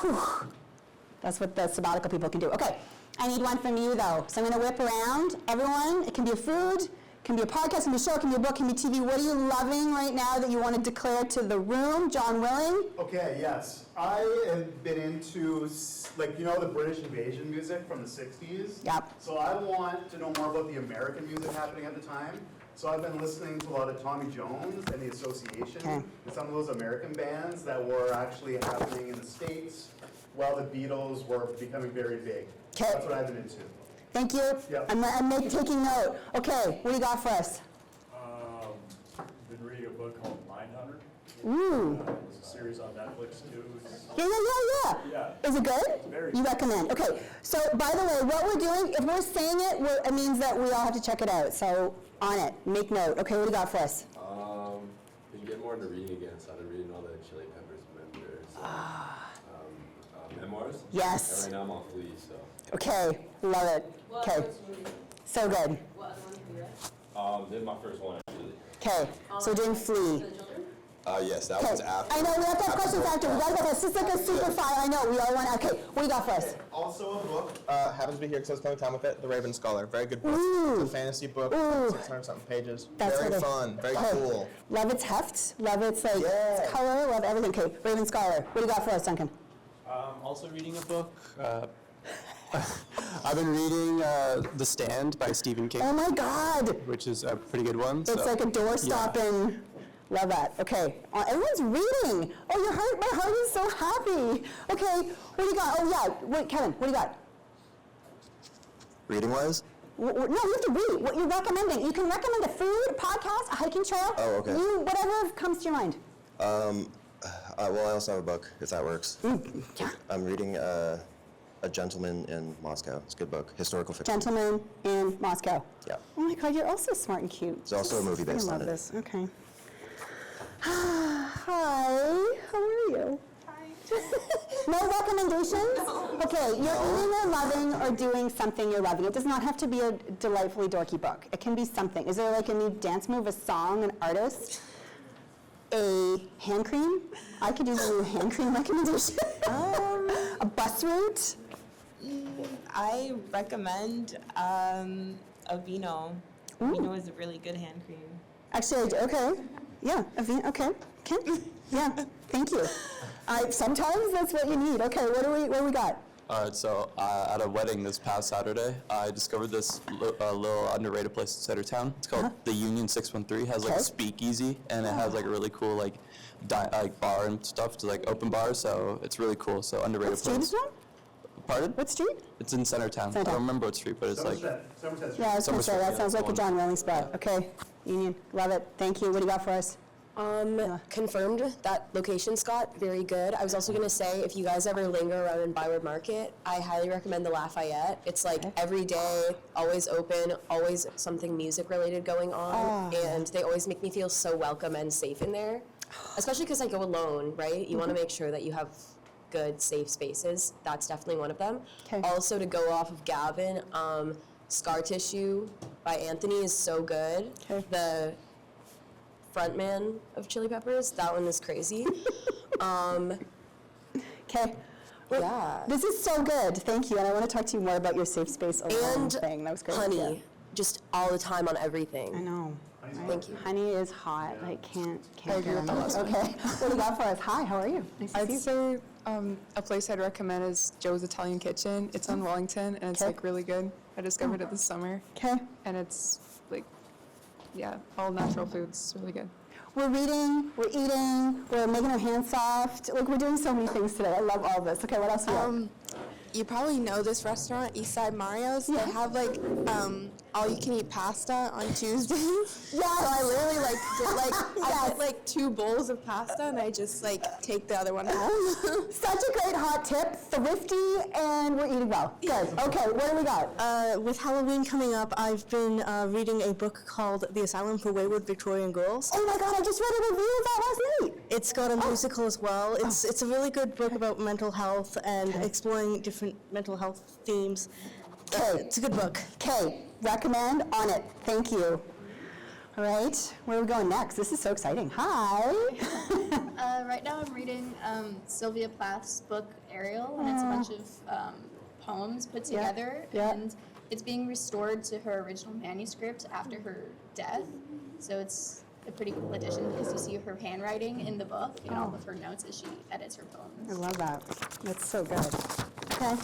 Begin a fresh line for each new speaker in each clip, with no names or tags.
Whew. That's what the sabbatical people can do. Okay, I need one from you, though. So I'm going to whip around. Everyone, it can be a food, it can be a podcast, it can be a show, it can be a book, it can be TV. What are you loving right now that you want to declare to the room? John Willing?
Okay, yes. I have been into, like, you know, the British invasion music from the 60s?
Yep.
So I want to know more about the American music happening at the time. So I've been listening to a lot of Tommy Jones and the Association, and some of those American bands that were actually happening in the States while the Beatles were becoming very big.
Okay.
That's what I've been into.
Thank you.
Yep.
I'm taking note. Okay, what do you got for us?
Been reading a book called Mindhunter.
Ooh.
It's a series on Netflix too.
Yeah. Is it good?
Very
You
good.
recommend. Okay, so by the way, what we're doing, if we're saying it, it means that we all have to check it out. So on it, make note. Okay, what do you got for us?
Been getting more into reading again, started reading all the Chili Peppers members. Memoirs.
Yes.
And right now I'm on Flea, so.
Okay, love it. Okay, so good.
What other ones have you read?
This is my first one actually.
Okay, so we're doing Flea.
For the children?
Yes, that
Okay,
was after.
I know, we have to have questions after. We gotta go fast. This is like a super fire. I know, we all want, okay, what do you got for us?
Also a book, happens to be here because I was spending time with it, The Raven Scholar. Very good book.
Ooh.
It's a fantasy book,
Ooh.
600-something pages.
That's
very
what it-
fun, very
Okay.
cool.
Love its heft, love its like
Yeah.
its color, love everything. Okay, Raven Scholar. What do you got for us, Duncan?
Also reading a book. I've been reading The Stand by Stephen King,
Oh my God!
which is a pretty good one.
It's like a door-stopping. Love that. Okay, everyone's reading. Oh, my heart is so happy. Okay, what do you got? Oh yeah, wait, Kevin, what do you got?
Reading-wise?
No, you have to read what you're recommending. You can recommend a food, a podcast, a hiking trail.
Oh, okay.
Whatever comes to your mind.
Well, I also have a book, if that works.
Yeah.
I'm reading A Gentleman in Moscow. It's a good book, historical fiction.
Gentleman in Moscow.
Yeah.
Oh my God, you're also smart and cute.
There's also a movie based
I love
on it.
this. Okay. Hi, how are you? No recommendations? Okay, you're eating or loving or doing something you're loving. It does not have to be a delightfully dorky book. It can be something. Is there like a new dance move, a song, an artist, a hand cream? I could use a new hand cream recommendation. A bus route?
I recommend Aveeno. Aveeno is a really good hand cream.
Actually, okay. Yeah, okay. Yeah, thank you. Sometimes that's what you need. Okay, what do we got?
All right, so at a wedding this past Saturday, I discovered this little underrated place in Centertown. It's called the Union 613. It has like
Okay.
a speakeasy, and it has like a really cool like bar and stuff to like open bars. So it's really cool. So underrated
What street
place.
is it on?
Pardon?
What street?
It's in Centertown. I
Centertown.
don't remember what street, but it's like
Somerset Street.
Yeah, I was going to say,
Somerset,
that
yeah,
sounds like a
that's the
John Willing spot. Okay, Union, love it. Thank you. What do you got for us?
Confirmed that location, Scott, very good. I was also gonna say, if you guys ever linger around in Byward Market, I highly recommend the Lafayette. It's like every day, always open, always something music related going on, and they always make me feel so welcome and safe in there. Especially because I go alone, right? You want to make sure that you have good, safe spaces. That's definitely one of them.
Okay.
Also, to go off of Gavin, Scar Tissue by Anthony is so good.
Okay.
The frontman of Chili Peppers, that one is crazy.
Okay. Well,
Yeah.
This is so good. Thank you. And I want to talk to you more about your safe space alone
And
thing. That was great.
honey,
Yeah.
just all the time on everything.
I know.
Thank you.
Honey is hot. Like, can't
agree with
get enough. Okay. What do you got for us? Hi, how are you? Nice to see
I'd
you.
say a place I'd recommend is Joe's Italian Kitchen. It's on Wellington, and it's
Okay.
like really good. I discovered it this summer,
Okay.
and it's like, yeah, all natural foods. It's really good.
We're reading, we're eating, we're making our hands soft. Like, we're doing so many things today. I love all this. Okay, what else do you have?
You probably know this restaurant, Eastside Mario's. They have like all-you-can-eat pasta on Tuesdays.
Yeah.
So I literally I get like 2 bowls of pasta and I just like take the other one home.
Such a great hot tip. Thrifty, and we're eating well. Good. Okay, what do we got?
With Halloween coming up, I've been reading a book called The Asylum for Wayward Victorian Girls.
Oh my God, I just read a review of that last night.
It's got a musical as well. It's a really good book about mental health and exploring different mental health themes.
Okay.
It's a good book.
Okay, recommend on it. Thank you. All right, where are we going next? This is so exciting. Hi.
Right now I'm reading Sylvia Plath's book Ariel, and it's a bunch of poems put together, and it's being restored to her original manuscript after her death. So it's a pretty cool addition because you see her handwriting in the book and all of her notes as she edits her poems.
I love that. That's so good. Okay.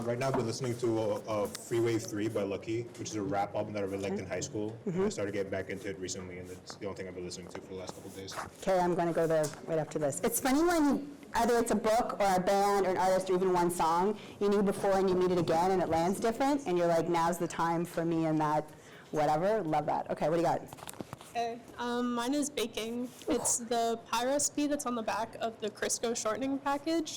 Right now, I've been listening to Freeway 3 by Lucky, which is a rap album that I really liked in high school. I started getting back into it recently, and it's the only thing I've been listening to for the last couple of days.
Okay, I'm going to go there right after this. It's funny when either it's a book or a band or an artist or even one song you knew before and you meet it again and it lands different, and you're like, now's the time for me and that whatever. Love that. Okay, what do you got?
Okay, mine is baking. It's the pie recipe that's on the back of the Crisco shortening package.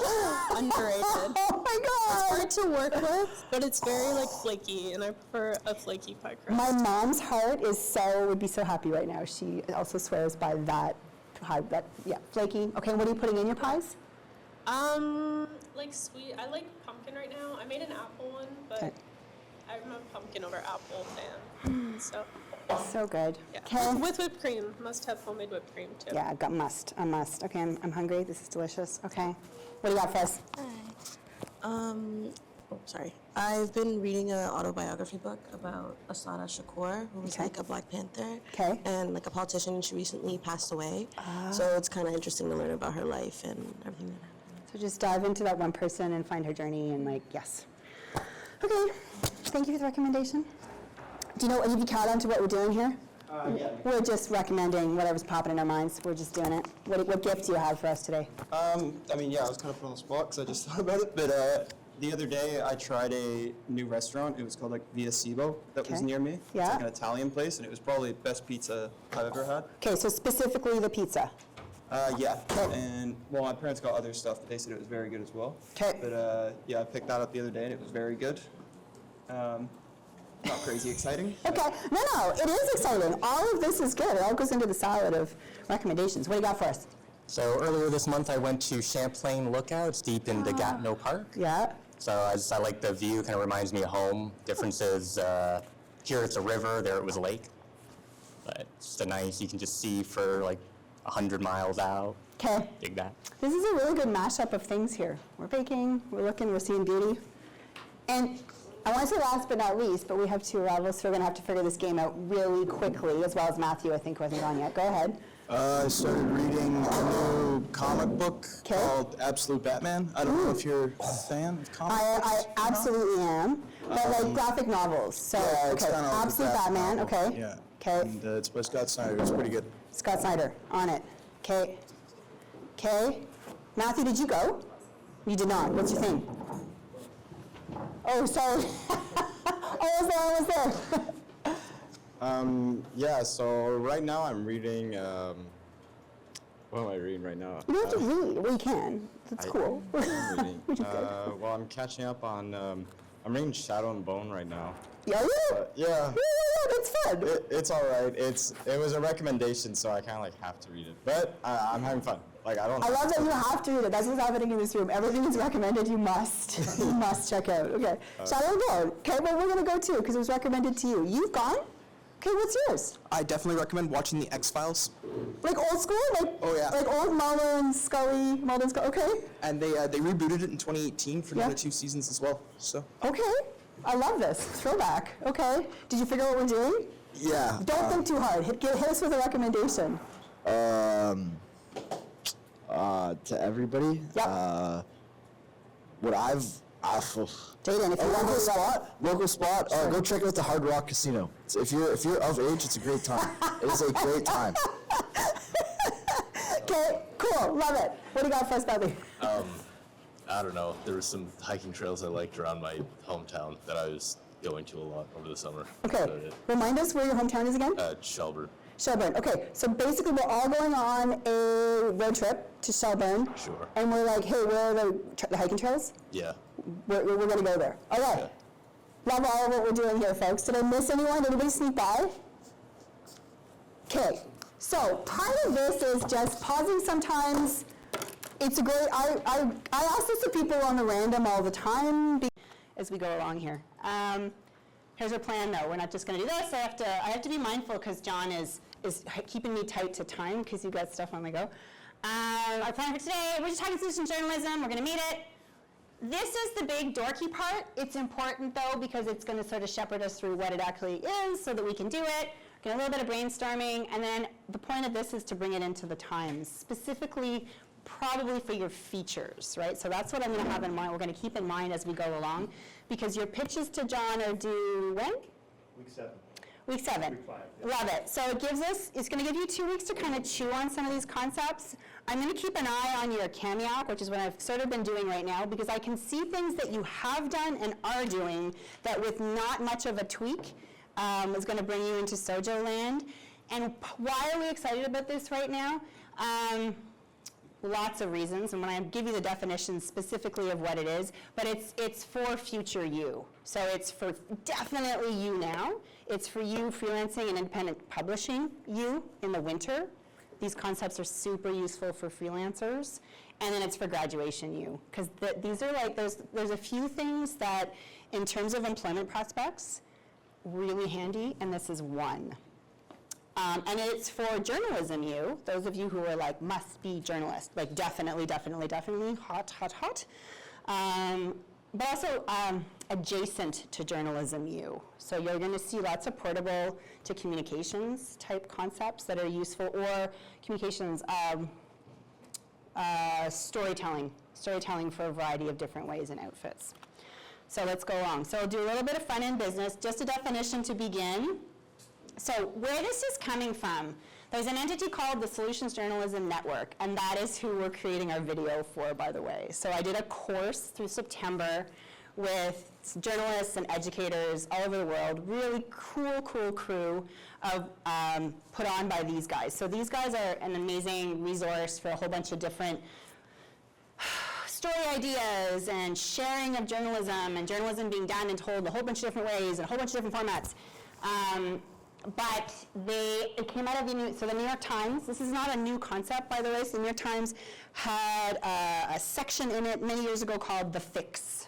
Underrated.
Oh my God!
It's hard to work with, but it's very like flaky, and I prefer a flaky pie crust.
My mom's heart would be so happy right now. She also swears by that, flaky. Okay, what are you putting in your pies?
Like sweet. I like pumpkin right now. I made an apple one, but I'm a pumpkin over apple fan.
So good.
Yeah.
Okay.
With whipped cream. Must have homemade whipped cream too.
Yeah, a must. Okay, I'm hungry. This is delicious. Okay. What do you got for us?
Sorry. I've been reading an autobiography book about Assata Shakur, who was like a Black Panther and like a politician. She recently passed away. So it's kind of interesting to learn about her life and everything that happened.
So just dive into that one person and find her journey and yes. Okay. Thank you for the recommendation. Do you know, have you caught on to what we're doing here?
Yeah.
We're just recommending whatever's popping in our minds. We're just doing it. What gift do you have for us today?
I was kind of put on the spot because I just thought about it. But the other day, I tried a new restaurant. It was called Via Cibo that was near me.
Yeah.
It's like an Italian place, and it was probably the best pizza I've ever had.
Okay, so specifically the pizza.
Yeah. And, my parents got other stuff, but they said it was very good as well.
Okay.
But, I picked that up the other day, and it was very good. Not crazy exciting.
Okay, no, it is exciting. All of this is good. It all goes into the salad of recommendations. What do you got for us?
So earlier this month, I went to Champlain Lookout. It's deep in the Gatineau Park.
Yeah.
So I like the view. Kind of reminds me of home. Difference is here it's a river, there it was a lake. But it's nice. You can just see for like 100 miles out.
Okay.
Dig that.
This is a really good mashup of things here. We're baking, we're seeing beauty. And I want to say last but not least, but we have two rivals, so we're going to have to figure this game out really quickly, as well as Matthew, I think, wasn't on yet. Go ahead.
I started reading a new comic book called Absolute Batman. I don't know if you're a fan of comics.
I absolutely am, but like graphic novels. So,
yeah, it's
okay,
kind of like
Absolute
a graphic
Batman,
novel.
okay.
Yeah.
Okay.
And it's by Scott Snyder. It's pretty good.
Scott Snyder, on it. Okay. Okay. Matthew, did you go? You did not. What's your thing? Oh, sorry. I was there.
Yeah, so right now I'm reading, what am I reading right now?
You don't have to read. Well, you can. That's cool.
I'm reading. Well, I'm catching up on, I'm reading Shadow and Bone right now.
Yeah?
Yeah.
That's fun.
It's all right. It was a recommendation, so I kind of like have to read it. But I'm having fun. Like I
love that you have to read it. That's what's happening in this room. Everything is recommended. You must. You must check out. Okay. Shadow and Bone. Okay, well, we're going to go too because it was recommended to you. You've gone? Okay, what's yours?
I definitely recommend watching The X-Files.
Like old school?
Oh, yeah.
Like old Mulder and Scully, okay.
And they rebooted it in 2018 for another 2 seasons as well. So.
Okay. I love this. Throwback. Okay. Did you figure out what we're doing?
Yeah.
Don't think too hard. Hit us with a recommendation.
To everybody.
Yep.
What I've
Jaden, if you want
local spot, go check out the Hard Rock Casino. If you're of age, it's a great time. It is a great time.
Okay, cool, love it. What do you got for us, Bobby?
I don't know. There were some hiking trails I liked around my hometown that I was going to a lot over the summer.
Okay, remind us where your hometown is again?
Shelburne.
Shelburne. Okay, so basically we're all going on a road trip to Shelburne.
Sure.
And we're like, hey, where are the hiking trails?
Yeah.
We're going to go there. Okay.
Yeah.
Love all of what we're doing here, folks. Did I miss anyone? Did anybody sneak by? Okay. So part of this is just pausing sometimes. It's a great, I ask this to people on the random all the time as we go along here. Here's our plan, though. We're not just going to do this. I have to be mindful because John is keeping me tight to time because you got stuff on the go. Our plan for today, we're just talking solutions journalism. We're going to meet it. This is the big dorky part. It's important, though, because it's going to sort of shepherd us through what it actually is so that we can do it. Get a little bit of brainstorming, and then the point of this is to bring it into the Times, specifically probably for your features, right? So that's what I'm going to have in mind. We're going to keep in mind as we go along, because your pitches to John are due when?
Week 7.
Week 7.
Week 5. Yeah.
Love it. So it gives us, it's going to give you 2 weeks to kind of chew on some of these concepts. I'm going to keep an eye on your Camiac, which is what I've sort of been doing right now, because I can see things that you have done and are doing that with not much of a tweak is going to bring you into Sojo land. And why are we excited about this right now? Lots of reasons, and when I give you the definition specifically of what it is, but it's for future you. So it's for definitely you now. It's for you freelancing and independent publishing you in the winter. These concepts are super useful for freelancers. And then it's for graduation you, because these are like, there's a few things that in terms of employment prospects, really handy, and this is one. And it's for journalism you, those of you who are like, must be journalists, like definitely, hot. But also adjacent to journalism you. So you're gonna see lots of portable to communications type concepts that are useful, or communications, storytelling for a variety of different ways and outfits. So let's go along. So I'll do a little bit of front-end business, just a definition to begin. So where this is coming from, there's an entity called the Solutions Journalism Network, and that is who we're creating our video for, by the way. So I did a course through September with journalists and educators all over the world, really cool crew of, put on by these guys. So these guys are an amazing resource for a whole bunch of different story ideas and sharing of journalism, and journalism being done and told a whole bunch of different ways and a whole bunch of different formats. But it came out of the New York Times, this is not a new concept, by the way, so the New York Times had a section in it many years ago called The Fix.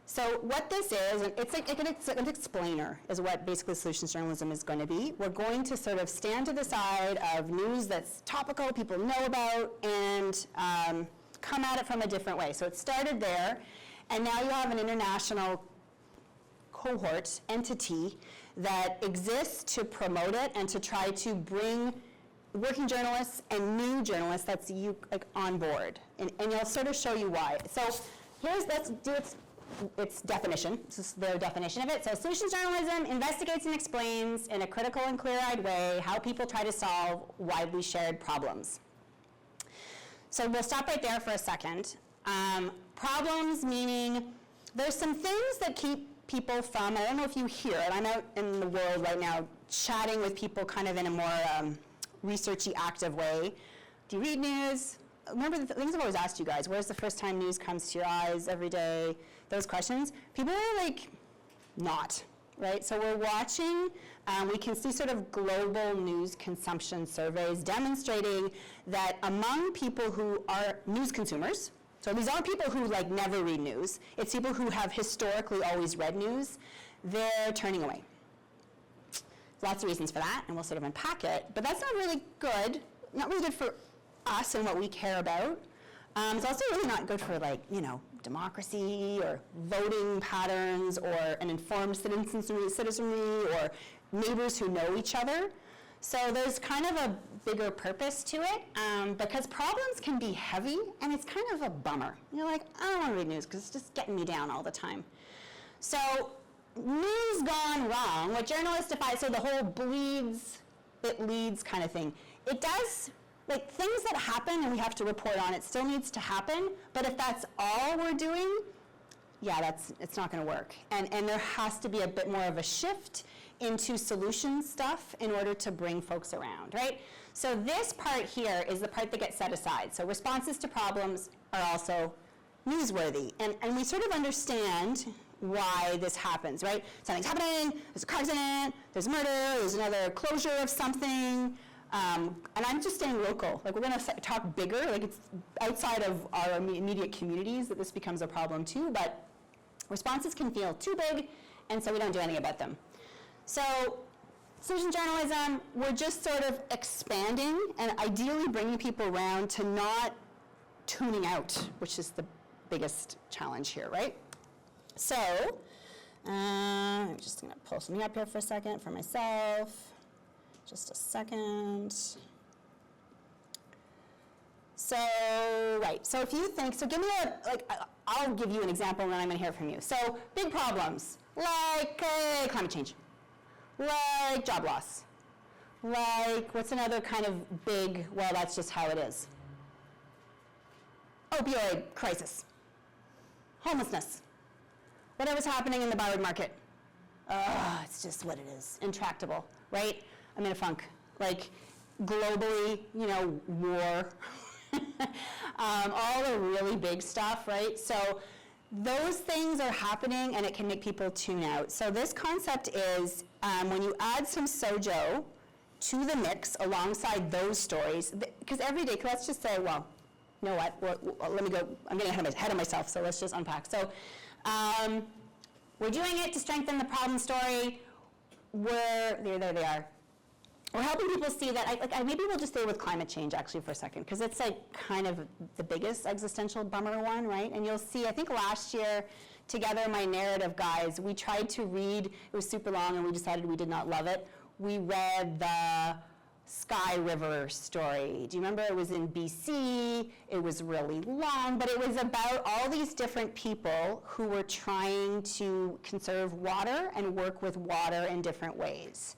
So what this is, and it's like an explainer, is what basically solutions journalism is going to be. We're going to sort of stand to the side of news that's topical, people know about, and come at it from a different way. So it started there, and now you have an international cohort, entity, that exists to promote it and to try to bring working journalists and new journalists, that's you, like, on board. And you'll sort of show you why. So let's do its definition. This is their definition of it. So solutions journalism investigates and explains in a critical and clear-eyed way how people try to solve widely shared problems. So we'll stop right there for a second. Problems meaning there's some things that keep people from, I don't know if you hear it, I'm out in the world right now chatting with people kind of in a more researchy, active way. Do you read news? Remember the things I've always asked you guys, where's the first time news comes to your eyes every day? Those questions. People are like, not, right? So we're watching, we can see sort of global news consumption surveys demonstrating that among people who are news consumers, so these aren't people who like never read news, it's people who have historically always read news, they're turning away. Lots of reasons for that, and we'll sort of unpack it, but that's not really good for us and what we care about. It's also really not good for, like, democracy or voting patterns or an informed citizenry or neighbors who know each other. So there's kind of a bigger purpose to it, because problems can be heavy and it's kind of a bummer. You're like, I don't want to read news because it's just getting me down all the time. So news gone wrong, what journalists define, so the whole bleeds, it leads kind of thing. It does, like, things that happen and we have to report on, it still needs to happen, but if that's all we're doing, yeah, it's not going to work. And there has to be a bit more of a shift into solution stuff in order to bring folks around, right? So this part here is the part that gets set aside. So responses to problems are also newsworthy. And we sort of understand why this happens, right? Something's happening, there's a car accident, there's murder, there's another closure of something, and I'm just staying local. Like, we're gonna talk bigger, like it's outside of our immediate communities that this becomes a problem too, but responses can feel too big and so we don't do anything about them. So solution journalism, we're just sort of expanding and ideally bringing people around to not tuning out, which is the biggest challenge here, right? So I'm just going to pull something up here for a second for myself. Just a second. So, right, so if you think, so give me I'll give you an example and then I'm going to hear from you. So big problems like climate change, like job loss, like what's another kind of big, well, that's just how it is. Opioid crisis, homelessness, whatever's happening in the Byward market. It's just what it is, intractable, right? I'm in a funk. Like globally, war, all the really big stuff, right? So those things are happening and it can make people tune out. So this concept is when you add some sojo to the mix alongside those stories, because every day, let's just say, well, you know what, let me go, I'm getting ahead of myself, so let's just unpack. So we're doing it to strengthen the problem story. There they are. We're helping people see that, maybe we'll just stay with climate change actually for a second, because it's like kind of the biggest existential bummer one, right? And you'll see, I think last year, together, my narrative guys, we tried to read, it was super long and we decided we did not love it. We read the Sky River story. Do you remember? It was in BC, it was really long, but it was about all these different people who were trying to conserve water and work with water in different ways.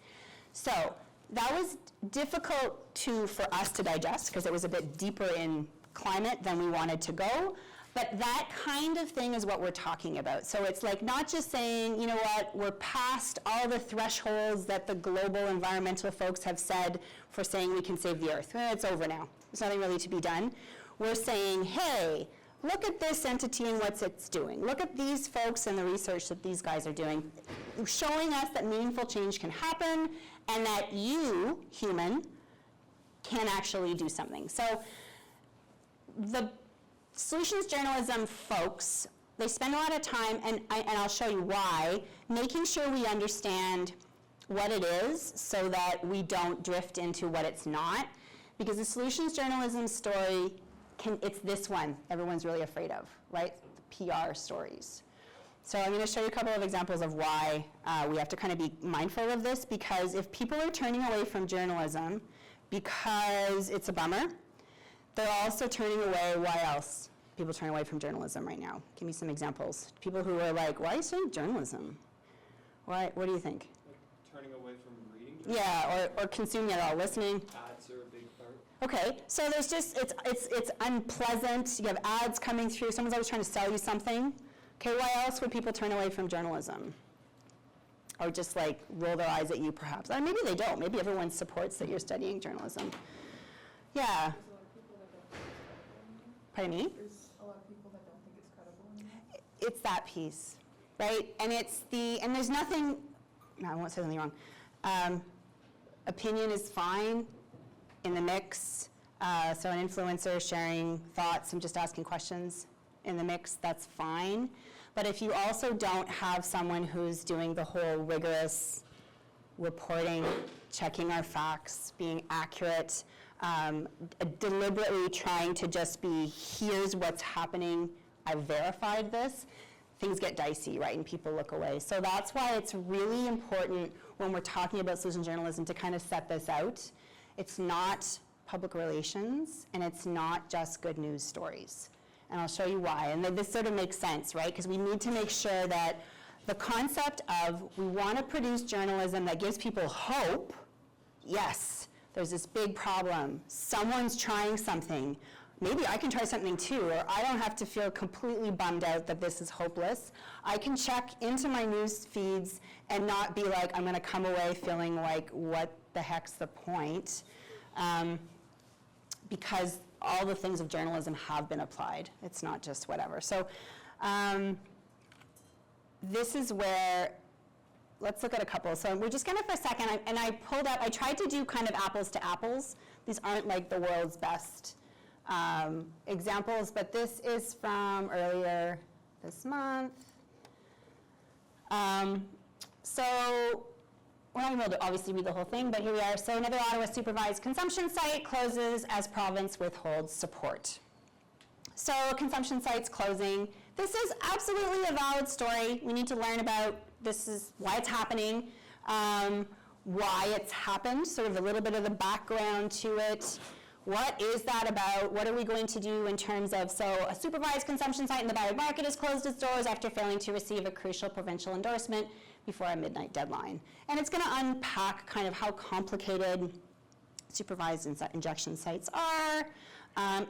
So that was difficult for us to digest because it was a bit deeper in climate than we wanted to go. But that kind of thing is what we're talking about. So it's like not just saying, you know what, we're past all the thresholds that the global environmental folks have set for saying we can save the earth. It's over now. There's nothing really to be done. We're saying, hey, look at this entity and what it's doing. Look at these folks and the research that these guys are doing, showing us that meaningful change can happen and that you, human, can actually do something. So the solutions journalism folks, they spend a lot of time, and I'll show you why, making sure we understand what it is so that we don't drift into what it's not. Because the solutions journalism story, it's this one everyone's really afraid of, right? The PR stories. So I'm going to show you a couple of examples of why we have to kind of be mindful of this, because if people are turning away from journalism because it's a bummer, they're also turning away, why else? People turn away from journalism right now. Give me some examples. People who are like, why are you studying journalism? Why, what do you think?
Like turning away from reading?
Yeah, or consuming it all, listening.
Ads are a big part.
Okay, so there's just, it's unpleasant. You have ads coming through. Someone's always trying to sell you something. Okay, why else would people turn away from journalism? Or just like roll their eyes at you perhaps. Or maybe they don't. Maybe everyone supports that you're studying journalism. Yeah. Pardon me?
There's a lot of people that don't think it's credible anymore.
It's that piece, right? And and there's nothing, no, I won't say something wrong. Opinion is fine in the mix. So an influencer sharing thoughts and just asking questions in the mix, that's fine. But if you also don't have someone who's doing the whole rigorous reporting, checking our facts, being accurate, deliberately trying to just be, here's what's happening, I've verified this, things get dicey, right, and people look away. So that's why it's really important when we're talking about solution journalism to kind of set this out. It's not public relations, and it's not just good news stories. And I'll show you why. And this sort of makes sense, right, because we need to make sure that the concept of we want to produce journalism that gives people hope, yes, there's this big problem. Someone's trying something. Maybe I can try something too, or I don't have to feel completely bummed out that this is hopeless. I can check into my news feeds and not be like, I'm going to come away feeling like, what the heck's the point? Because all the things of journalism have been applied. It's not just whatever. So this is where, let's look at a couple. So we're just gonna for a second, I pulled up, I tried to do kind of apples to apples. These aren't like the world's best examples, but this is from earlier this month. So we're not going to be able to obviously read the whole thing, but here we are. So another Ottawa supervised consumption site closes as province withholds support. So consumption sites closing. This is absolutely a valid story. We need to learn about this is why it's happening, why it's happened, sort of a little bit of the background to it. What is that about? What are we going to do in terms of, so a supervised consumption site in the Byward Market has closed its doors after failing to receive a crucial provincial endorsement before a midnight deadline. And it's going to unpack kind of how complicated supervised injection sites are.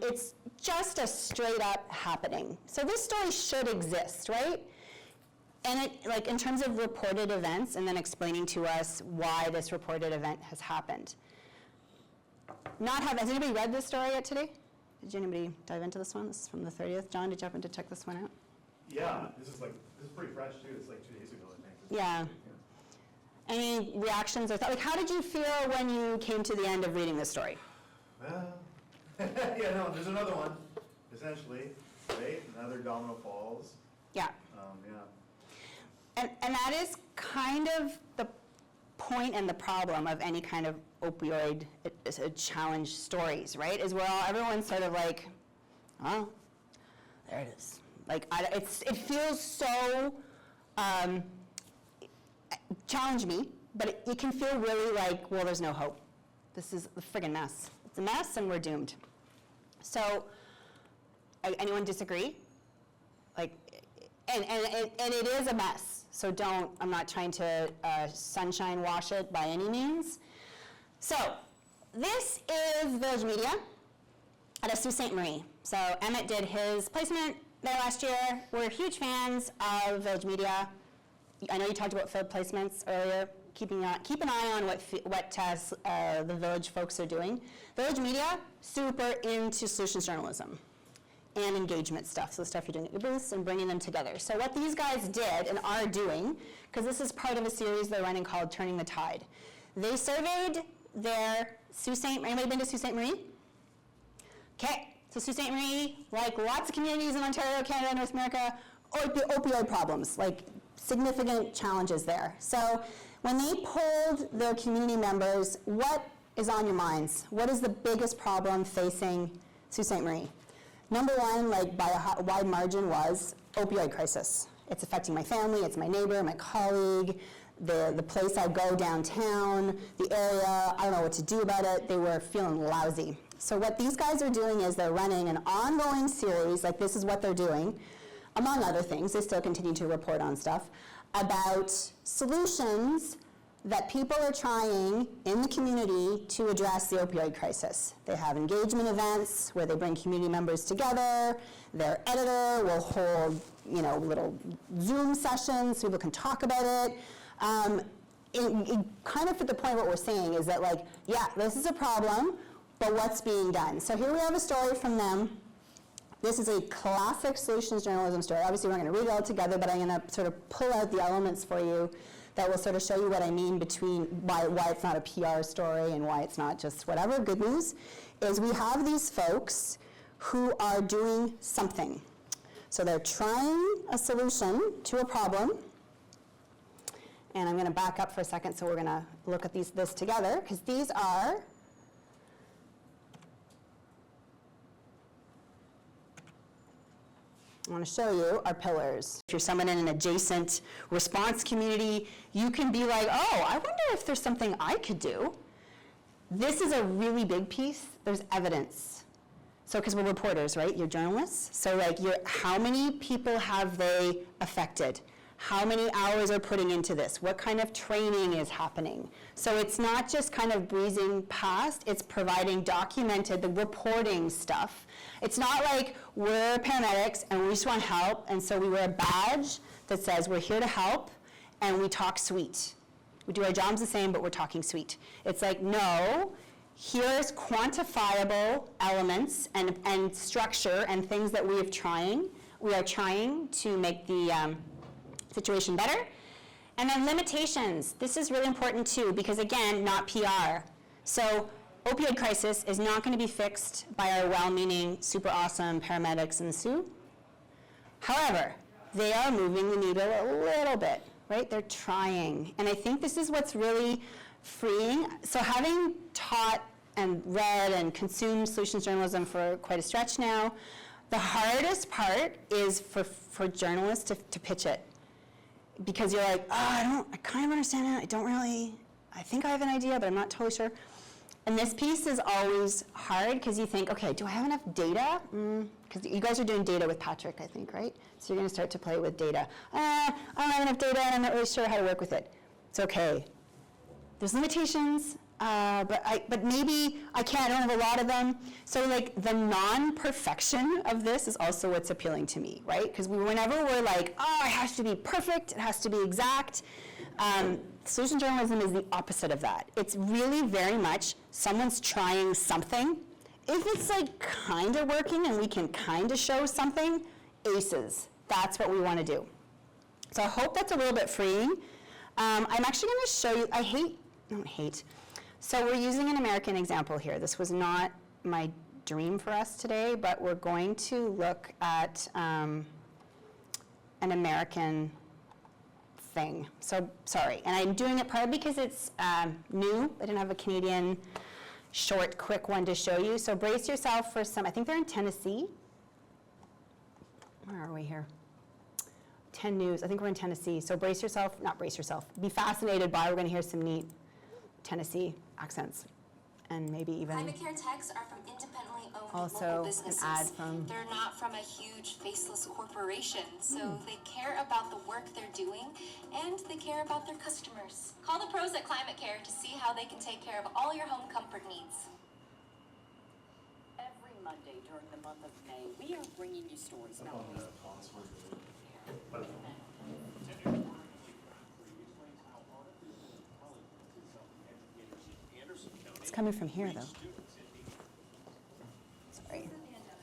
It's just a straight up happening. So this story should exist, right? And it, like in terms of reported events and then explaining to us why this reported event has happened. Has anybody read this story yet today? Did anybody dive into this one? This is from the 30th. John, did you happen to check this one out?
Yeah, this is pretty fresh too. It's like 2 days ago, I think.
Yeah. Any reactions or thoughts? Like, how did you feel when you came to the end of reading this story?
Well, yeah, no, there's another one, essentially, right? Another domino falls.
Yeah.
Yeah.
And that is kind of the point and the problem of any kind of opioid challenge stories, right? Is where everyone's sort of like, oh, there it is. Like, it feels so, challenge me, but it can feel really like, well, there's no hope. This is a friggin' mess. It's a mess and we're doomed. So, anyone disagree? Like, and it is a mess. So I'm not trying to sunshine wash it by any means. So this is Village Media at Sault Ste. Marie. So Emmett did his placement there last year. We're huge fans of Village Media. I know you talked about field placements earlier. Keep an eye on what the Village folks are doing. Village Media, super into solutions journalism and engagement stuff, so the stuff you're doing at your booths and bringing them together. So what these guys did and are doing, because this is part of a series they're running called Turning the Tide, they surveyed their Sault Ste. Marie. Anybody been to Sault Ste. Marie? Okay, so Sault Ste. Marie, like lots of communities in Ontario, Canada, North America, opioid problems, like significant challenges there. So when they polled their community members, what is on your minds? What is the biggest problem facing Sault Ste. Marie? Number one, like by a wide margin, was opioid crisis. It's affecting my family, it's my neighbor, my colleague, the place I go downtown, the area, I don't know what to do about it. They were feeling lousy. So what these guys are doing is they're running an ongoing series, like this is what they're doing, among other things, they still continue to report on stuff, about solutions that people are trying in the community to address the opioid crisis. They have engagement events where they bring community members together. Their editor will hold, little Zoom sessions so people can talk about it. Kind of at the point what we're saying is that, like, yeah, this is a problem, but what's being done? So here we have a story from them. This is a classic solutions journalism story. Obviously, we're going to read it all together, but I'm going to sort of pull out the elements for you that will sort of show you what I mean between why it's not a PR story and why it's not just whatever. Good news is we have these folks who are doing something. So they're trying a solution to a problem. And I'm going to back up for a second, so we're going to look at this together, because these are I want to show you our pillars. If you're someone in an adjacent response community, you can be like, oh, I wonder if there's something I could do. This is a really big piece. There's evidence. So, because we're reporters, right? You're journalists. So, like, how many people have they affected? How many hours are putting into this? What kind of training is happening? So it's not just kind of breezing past, it's providing documented, the reporting stuff. It's not like we're paramedics and we just want help, and so we wear a badge that says we're here to help, and we talk sweet. We do our jobs the same, but we're talking sweet. It's like, no, here's quantifiable elements and structure and things that we are trying to make the situation better. And then limitations. This is really important too, because again, not PR. So opioid crisis is not going to be fixed by our well-meaning, super awesome paramedics in the Sioux. However, they are moving the needle a little bit. right? They're trying. And I think this is what's really freeing. So having taught and read and consumed solutions journalism for quite a stretch now, the hardest part is for journalists to pitch it. Because you're like, oh, I kind of understand it, I think I have an idea, but I'm not totally sure. And this piece is always hard because you think, okay, do I have enough data? Because you guys are doing data with Patrick, I think, right? So you're going to start to play with data. I don't have enough data and I'm not really sure how to work with it. It's okay. There's limitations, but maybe I don't have a lot of them. So like the non-perfection of this is also what's appealing to me, right? Because whenever we're like, oh, it has to be perfect, it has to be exact, solution journalism is the opposite of that. It's really very much someone's trying something. If it's like kind of working and we can kind of show something, aces. That's what we want to do. So I hope that's a little bit freeing. I'm actually going to show you, So we're using an American example here. This was not my dream for us today, but we're going to look at an American thing. So sorry, and I'm doing it partly because it's new. I didn't have a Canadian short, quick one to show you. So brace yourself for some, I think they're in Tennessee. Where are we here? 10 News, I think we're in Tennessee. So brace yourself, not brace yourself, be fascinated by, we're gonna hear some neat Tennessee accents. And maybe even
Climate Care techs are from independently owned
also
local businesses.
an ad from,
They're not from a huge faceless corporation, so they care about the work they're doing and they care about their customers. Call the pros at Climate Care to see how they can take care of all your home comfort needs.
Every Monday during the month of May, we are bringing you stories about ways.
it's coming from here though. Sorry,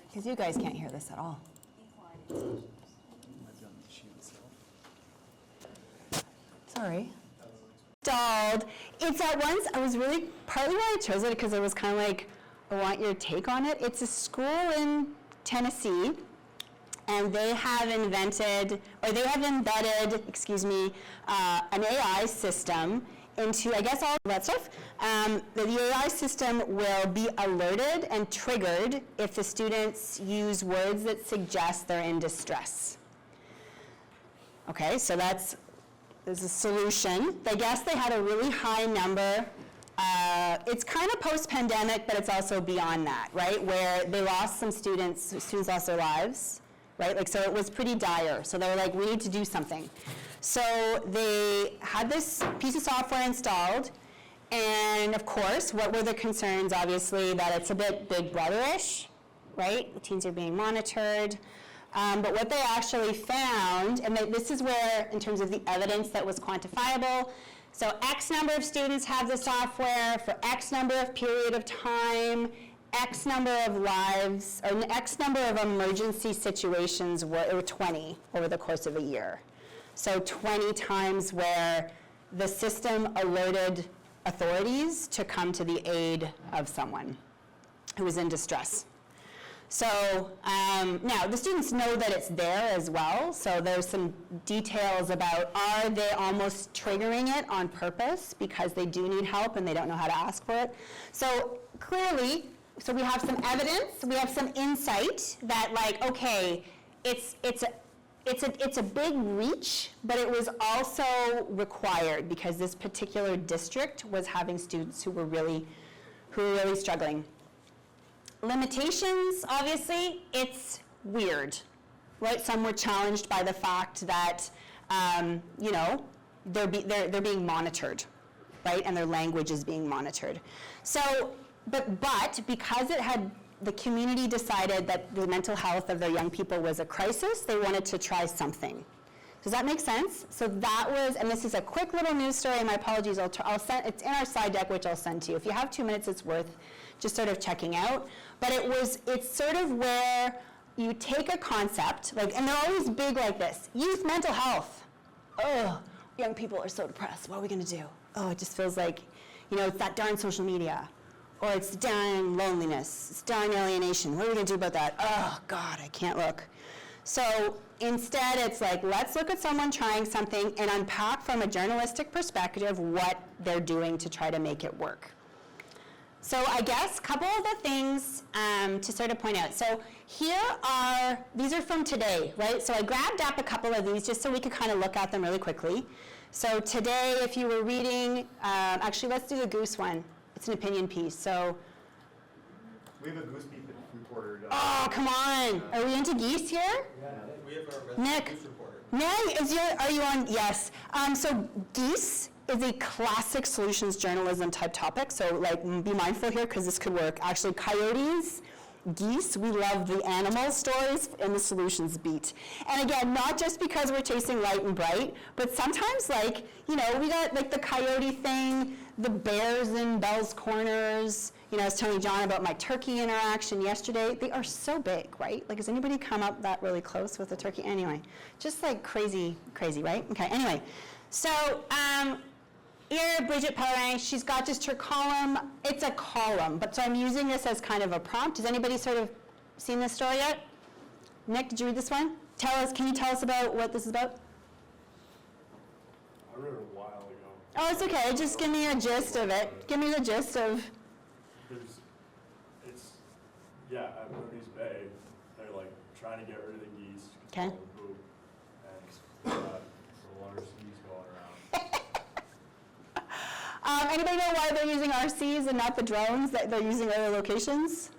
because you guys can't hear this at all. Sorry. Installed. It's at once, I was really, partly why I chose it because it was kind of like, I want your take on it. It's a school in Tennessee, and they have invented, or they have embedded, an AI system into, I guess, all that stuff. The AI system will be alerted and triggered if the students use words that suggest they're in distress. Okay, so there's a solution. I guess they had a really high number. It's kind of post-pandemic, but it's also beyond that, right? Where they lost some students lost their lives, right? Like, so it was pretty dire. So they were like, we need to do something. So they had this piece of software installed, and of course, what were the concerns? Obviously, that it's a bit Big Brother-ish, right? The teens are being monitored. But what they actually found, and this is where, in terms of the evidence that was quantifiable, so X number of students have the software for X number of period of time, X number of lives, or X number of emergency situations were 20 over the course of a year. So 20 times where the system alerted authorities to come to the aid of someone who was in distress. So now the students know that it's there as well, so there's some details about, are they almost triggering it on purpose because they do need help and they don't know how to ask for it? So clearly, so we have some evidence, we have some insight that, like, okay, it's a big reach, but it was also required because this particular district was having students who were really struggling. Limitations, obviously, it's weird, right? Some were challenged by the fact that, they're being monitored, right? And their language is being monitored. So, but because the community decided that the mental health of their young people was a crisis, they wanted to try something. Does that make sense? So that was, and this is a quick little news story, and my apologies, I'll send, it's in our slide deck, which I'll send to you. If you have 2 minutes, it's worth just sort of checking out. But it's sort of where you take a concept, like, and they're always big like this, youth mental health. Oh, young people are so depressed, what are we gonna do? Oh, it just feels like, it's that darn social media. Or it's darn loneliness, it's darn alienation. What are we gonna do about that? Oh God, I can't look. So instead, it's like, let's look at someone trying something and unpack from a journalistic perspective what they're doing to try to make it work. So I guess a couple of the things to sort of point out. So these are from today, right? So I grabbed up a couple of these just so we could kind of look at them really quickly. So today, if you were reading, actually let's do the goose one. It's an opinion piece. So.
We have a goose reporter.
Oh, come on. Are we into geese here?
Yeah, we have our
Nick,
goose reporter.
Nick, are you on? Yes. So geese is a classic solutions journalism type topic. So like, be mindful here because this could work. Actually, coyotes, geese, we love the animal stories in the solutions beat. And again, not just because we're chasing light and bright, but sometimes like, we got like the coyote thing, the bears in Bell's Corners. I was telling John about my turkey interaction yesterday. They are so big, right? Like, has anybody come up that really close with a turkey? Anyway, just like crazy, right? Okay, anyway. So, here, Bridget Pellerin, she's got just her column. It's a column, but so I'm using this as kind of a prompt. Has anybody sort of seen this story yet? Nick, did you read this one? Can you tell us about what this is about?
I read it a while ago.
Oh, it's okay. Just give me a gist of it. Give me the gist of.
At Mooney's Bay, they're like trying to get rid of the geese.
Okay.
The poop, and the water skis going around.
Anybody know why they're using RCs and not the drones that they're using other locations?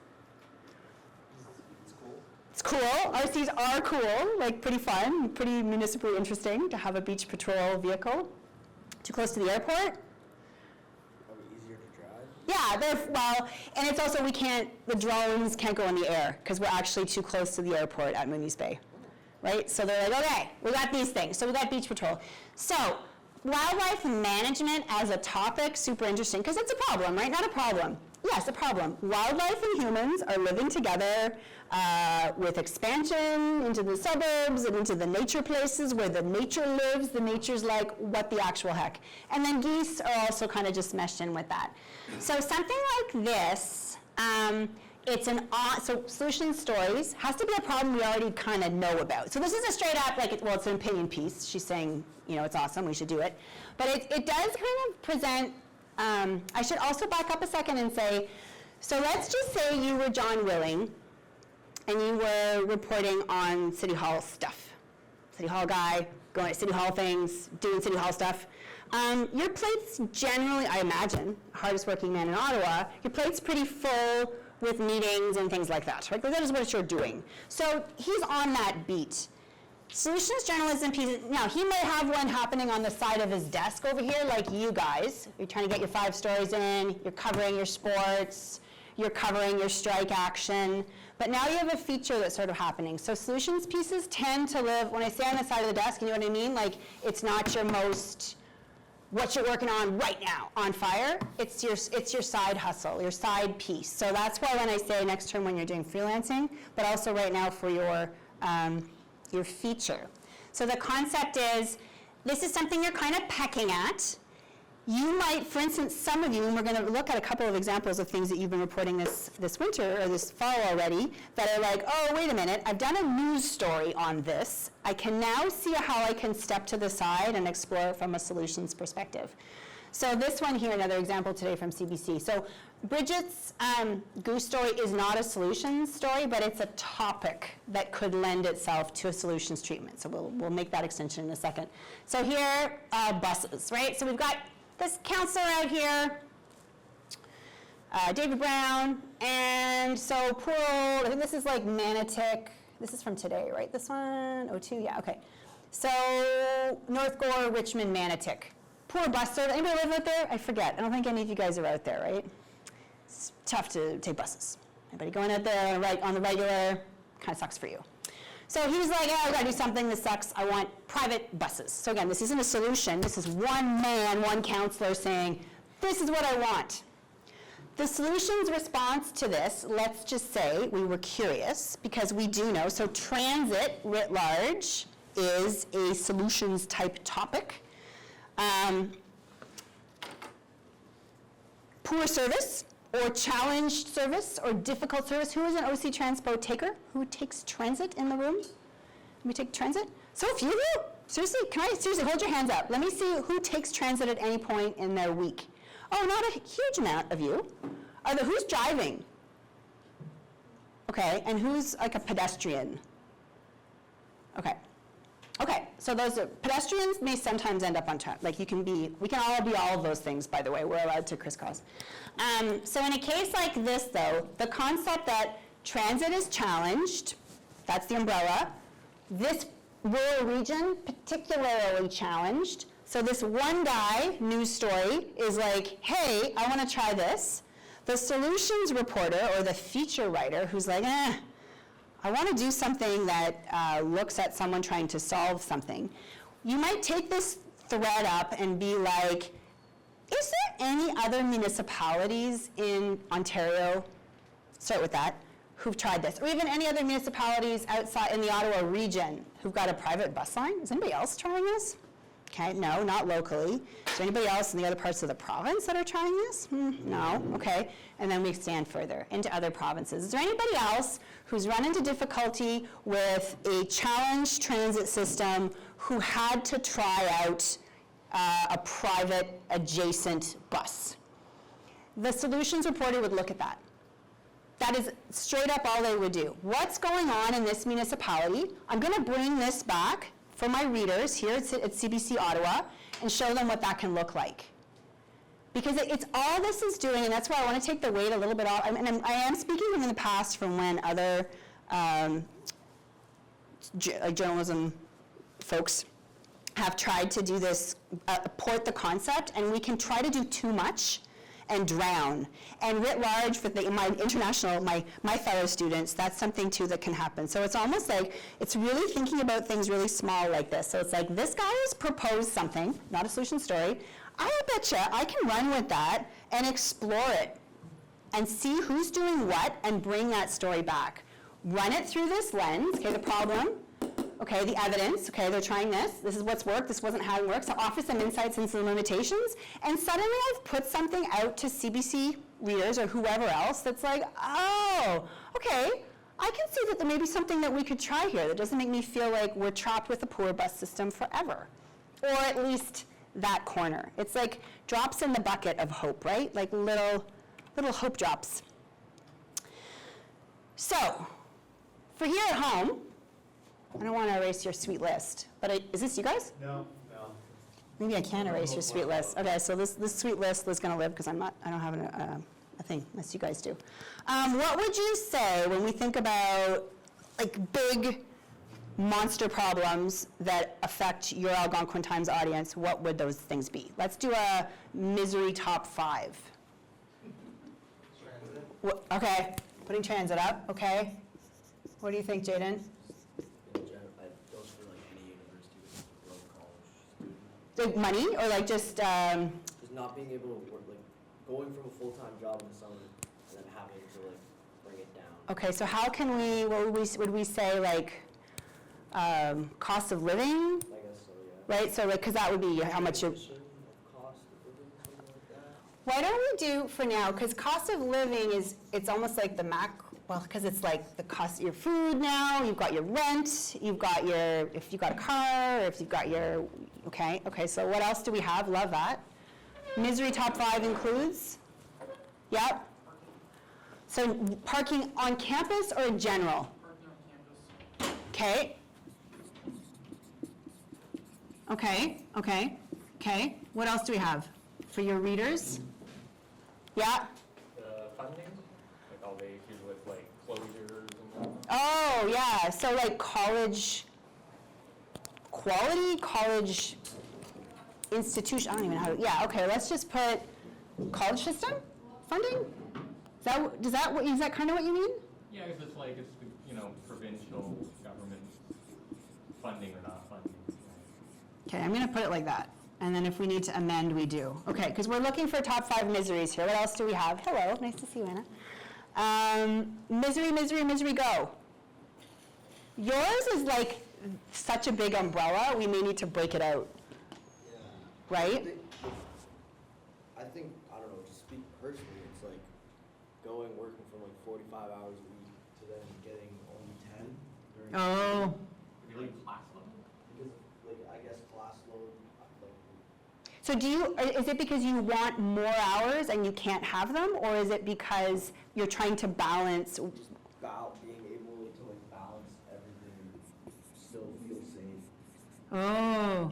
It's cool. RCs are cool, like pretty fun, pretty municipally interesting to have a beach patrol vehicle. Too close to the airport? Yeah, and it's also the drones can't go in the air because we're actually too close to the airport at Mooney's Bay, right? So they're like, okay, we got these things. So we got beach patrol. So wildlife management as a topic, super interesting because it's a problem, right? Not a problem. Yes, a problem. Wildlife and humans are living together with expansion into the suburbs and into the nature places where the nature lives. The nature's like, what the actual heck? And then geese are also kind of just meshed in with that. So something like this, so solution stories has to be a problem we already kind of know about. So this is a straight up, it's an opinion piece. She's saying, it's awesome, we should do it. But it does kind of present, I should also back up a second and say, so let's just say you were John Willing and you were reporting on City Hall stuff. City Hall guy, going to City Hall things, doing City Hall stuff. Your plate's generally, I imagine, hardest working man in Ottawa, your plate's pretty full with meetings and things like that, right? That is what you're doing. So he's on that beat. Solutions journalism pieces, now he might have one happening on the side of his desk over here like you guys. You're trying to get your 5 stories in, you're covering your sports, you're covering your strike action, but now you have a feature that's sort of happening. So solutions pieces tend to live, when I say on the side of the desk, you know what I mean? Like it's not your most, what you're working on right now on fire, it's your side hustle, your side piece. So that's why when I say next term when you're doing freelancing, but also right now for your feature. So the concept is, this is something you're kind of pecking at. You might, for instance, some of you, and we're going to look at a couple of examples of things that you've been reporting this winter or this fall already, that are like, oh, wait a minute, I've done a news story on this. I can now see how I can step to the side and explore it from a solutions perspective. So this one here, another example today from CBC. So Bridget's goose story is not a solutions story, but it's a topic that could lend itself to a solutions treatment. So we'll make that extension in a second. So here, buses, right? So we've got this counselor out here, David Brown, and so poor old, I think this is like Manotick. This is from today, right? This one, 02, yeah, okay. So North Gore, Richmond, Manotick. Poor bus service. Anybody live out there? I forget. I don't think any of you guys are out there, right? It's tough to take buses. Anybody going out there on the regular? Kind of sucks for you. So he was like, I gotta do something, this sucks. I want private buses. So again, this isn't a solution. This is one man, one counselor saying, this is what I want. The solutions response to this, let's just say we were curious because we do know. So transit writ large is a solutions type topic. Poor service or challenged service or difficult service. Who is an OC Transpo taker? Who takes transit in the room? We take transit? So few of you? Seriously, seriously hold your hands up. Let me see who takes transit at any point in their week. Oh, not a huge amount of you. Who's driving? Okay, and who's like a pedestrian? Okay. Okay, so those are, pedestrians may sometimes end up on transit. Like we can all be all of those things, by the way. We're allowed to crisscross. So in a case like this, though, the concept that transit is challenged, that's the umbrella. This rural region, particularly challenged. So this one guy, news story, is like, hey, I want to try this. The solutions reporter or the feature writer who's like, I want to do something that looks at someone trying to solve something. You might take this thread up and be like, is there any other municipalities in Ontario, start with that, who've tried this? Or even any other municipalities outside in the Ottawa region who've got a private bus line? Is anybody else trying this? Okay, no, not locally. Is there anybody else in the other parts of the province that are trying this? No, okay. And then we expand further into other provinces. Is there anybody else who's run into difficulty with a challenged transit system who had to try out a private adjacent bus? The solutions reporter would look at that. That is straight up all they would do. What's going on in this municipality? I'm going to bring this back for my readers here at CBC Ottawa and show them what that can look like. Because it's all this is doing, and that's why I want to take the weight a little bit off. I am speaking from in the past from when other journalism folks have tried to do this, port the concept, and we can try to do too much and drown. And writ large for my fellow students, that's something too that can happen. So it's almost like, it's really thinking about things really small like this. So it's like, this guy has proposed something, not a solution story. I betcha I can run with that and explore it and see who's doing what and bring that story back. Run it through this lens, okay, the problem, okay, the evidence, okay, they're trying this is what's worked, this wasn't how it works. I'll offer some insights and some limitations, and suddenly I've put something out to CBC readers or whoever else that's like, oh, okay, I can see that there may be something that we could try here that doesn't make me feel like we're trapped with a poor bus system forever, or at least that corner. It's like drops in the bucket of hope, right? Like little hope drops. So, for here at home, I don't want to erase your sweet list, but is this you guys?
No.
Maybe I can erase your sweet list. Okay, so this sweet list is going to live because I don't have a thing, unless you guys do. What would you say when we think about like big monster problems that affect your Algonquin Times audience? What would those things be? Let's do a misery top 5. Okay, putting transit up, okay. What do you think, Jaden? Like money, or like just
Just not being able to work, like going from a full-time job in the summer and then having to like bring it down.
okay, so how can we, what would we say, like cost of living?
I guess so, yeah.
Right, so like, because that would be how much you're,
Cost of living, something like that.
why don't we do for now, because cost of living is, it's almost like the well, because it's like the cost of your food now, you've got your rent, you've got your, if you've got a car, or if you've got your, okay, so what else do we have? Love that. Misery top 5 includes? Yep. So parking on campus or in general? Parking on campus. Okay. What else do we have for your readers? Yeah?
The funding, like all the issues with like closures and stuff.
Oh, yeah, so like college quality, college institution, I don't even know how to, yeah, okay, let's just put college system funding? Is that kind of what you mean?
Yeah, it's just like, it's, provincial government funding or not funding.
Okay, I'm gonna put it like that. And then if we need to amend, we do. Okay, because we're looking for top 5 miseries here. What else do we have? Hello, nice to see you, Anna. Misery, go. Yours is like such a big umbrella, we may need to break it out.
Yeah.
Right?
I think, I don't know, to speak personally, it's like working for like 45 hours a week to then getting only 10 during
Oh.
like
So is it because you want more hours and you can't have them, or is it because you're trying to balance?
Being able to like balance everything and still feel safe.
Oh,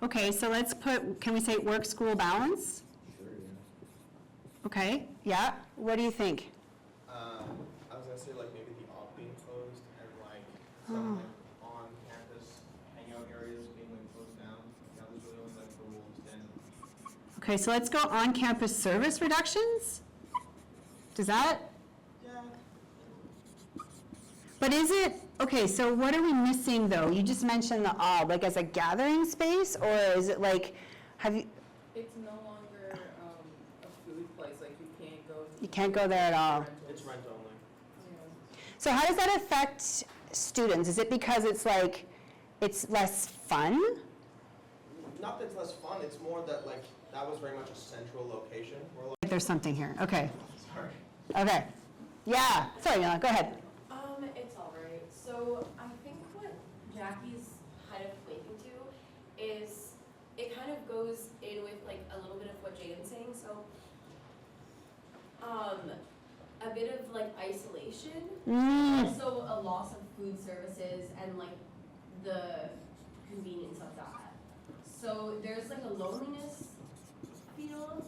okay, so let's can we say work-school balance?
Sure, yeah.
Okay, yeah, what do you think?
I was gonna say like maybe the op being closed and like some like on-campus hangout areas being like closed down. Now there's really only like the Wolves Den.
Okay, so let's go on-campus service reductions? Does that?
Yeah.
But is it, okay, so what are we missing though? You just mentioned the like as a gathering space, or is it like, have you,
It's no longer a food place, like you can't go.
you can't go there at all?
It's rent only.
So how does that affect students? Is it because it's like, it's less fun?
Not that it's less fun, it's more that like that was very much a central location. Where, like,
There's something here, okay.
sorry.
Okay, yeah, sorry, Mila, go ahead.
It's all right. So I think what Jackie's kind of pointing to is it kind of goes in with like a little bit of what Jaden's saying. So a bit of like isolation, also a loss of food services and like the convenience of that. So there's like a loneliness feel,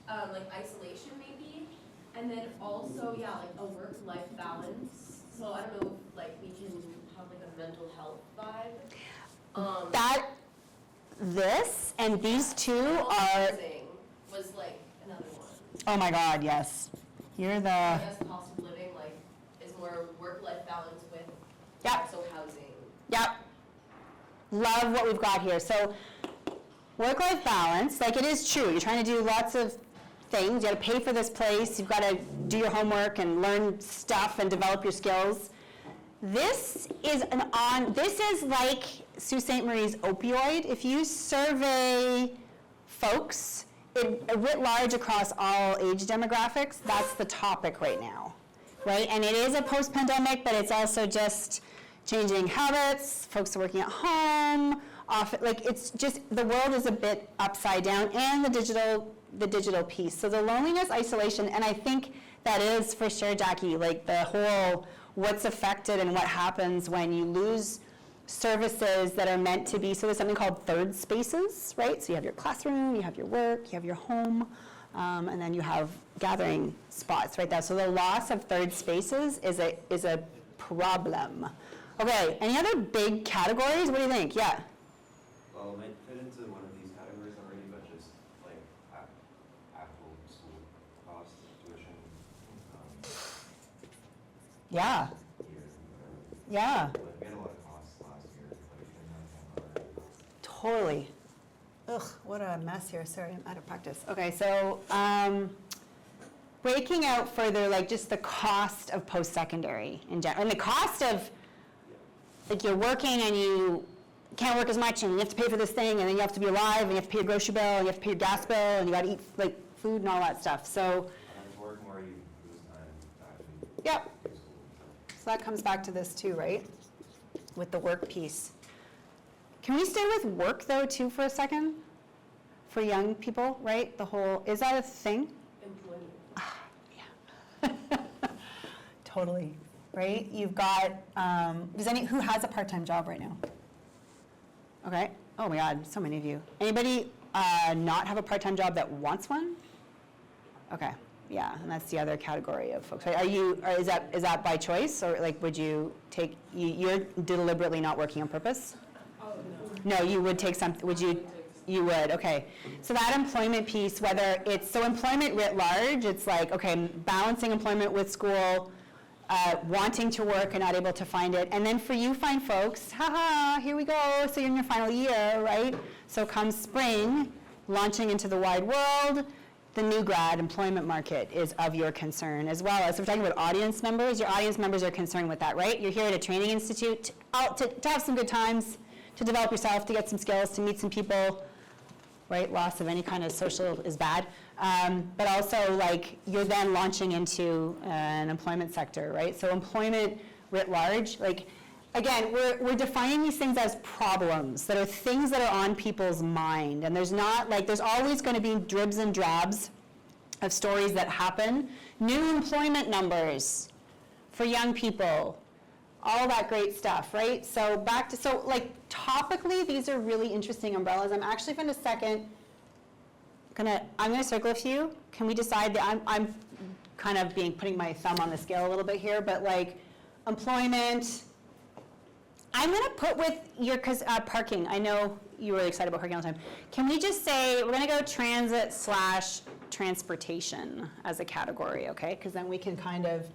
like isolation maybe, and then also yeah, like a work-life balance. So I don't know if like we can have like a mental health vibe.
This and these two are,
Housing was like another one.
oh my God, yes. You're
I
the,
guess cost of living like is more work-life balance with also housing.
yep. Love what we've got here. So work-life balance, like it is true. You're trying to do lots of things. You got to pay for this place. You've got to do your homework and learn stuff and develop your skills. This is this is like Sault Ste. Marie's opioid. If you survey folks, writ large across all age demographics, that's the topic right now, right? And it is a post-pandemic, but it's also just changing habits. Folks are working at home. Often, like it's just the world is a bit upside down, and the digital piece. So the loneliness, isolation, and I think that is for sure, Jackie, like the whole what's affected and what happens when you lose services that are meant to be, so there's something called third spaces, right? So you have your classroom, you have your work, you have your home, and then you have gathering spots right there. So the loss of third spaces is a problem. Okay, any other big categories? What do you think? Yeah.
Well, it might fit into one of these categories already, but just like actual school costs, tuition.
Yeah. Yeah.
Like, we had a lot of costs last year, like
Totally. Ugh, what a mess here. Sorry, I'm out of practice. Okay, so breaking out further, like just the cost of post-secondary in general, and the cost of, like you're working and you can't work as much and you have to pay for this thing and then you have to be alive and you have to pay your grocery bill and you have to pay your gas bill and you got to eat like food and all that stuff. So,
work more, you lose time to actually
yep. So that comes back to this too, right? With the work piece. Can we stay with work though too for a second? For young people, right? The whole, is that a thing?
Employment.
Yeah. Totally, right? You've got, who has a part-time job right now? Okay, oh my God, so many of you. Anybody not have a part-time job that wants one? Okay, yeah, and that's the other category of folks. Are you, or is that by choice, or like would you take, you're deliberately not working on purpose?
Oh, no.
No, you would take something, would you? You would, okay. So that employment piece, whether it's, so employment writ large, it's like, okay, balancing employment with school, wanting to work and not able to find it. And then for you fine folks, haha, here we go, so you're in your final year, right? So come spring, launching into the wide world, the new grad employment market is of your concern, as well as, we're talking about audience members, your audience members are concerned with that, right? You're here at a training institute to have some good times, to develop yourself, to get some skills, to meet some people, right? Loss of any kind of social is bad. But also, like, you're then launching into an employment sector, right? So employment writ large, like, again, we're defining these things as problems that are things that are on people's mind. And there's not, like, there's always going to be dribs and drabs of stories that happen. New employment numbers for young people, all that great stuff, right? So back to, so like topically, these are really interesting umbrellas. I'm actually for a second I'm gonna circle a few. Can we decide that I'm kind of putting my thumb on the scale a little bit here, but like employment, I'm gonna put with your, parking, I know you were really excited about parking all the time. Can we just say, we're gonna go transit/transportation as a category, okay? Because then we can kind of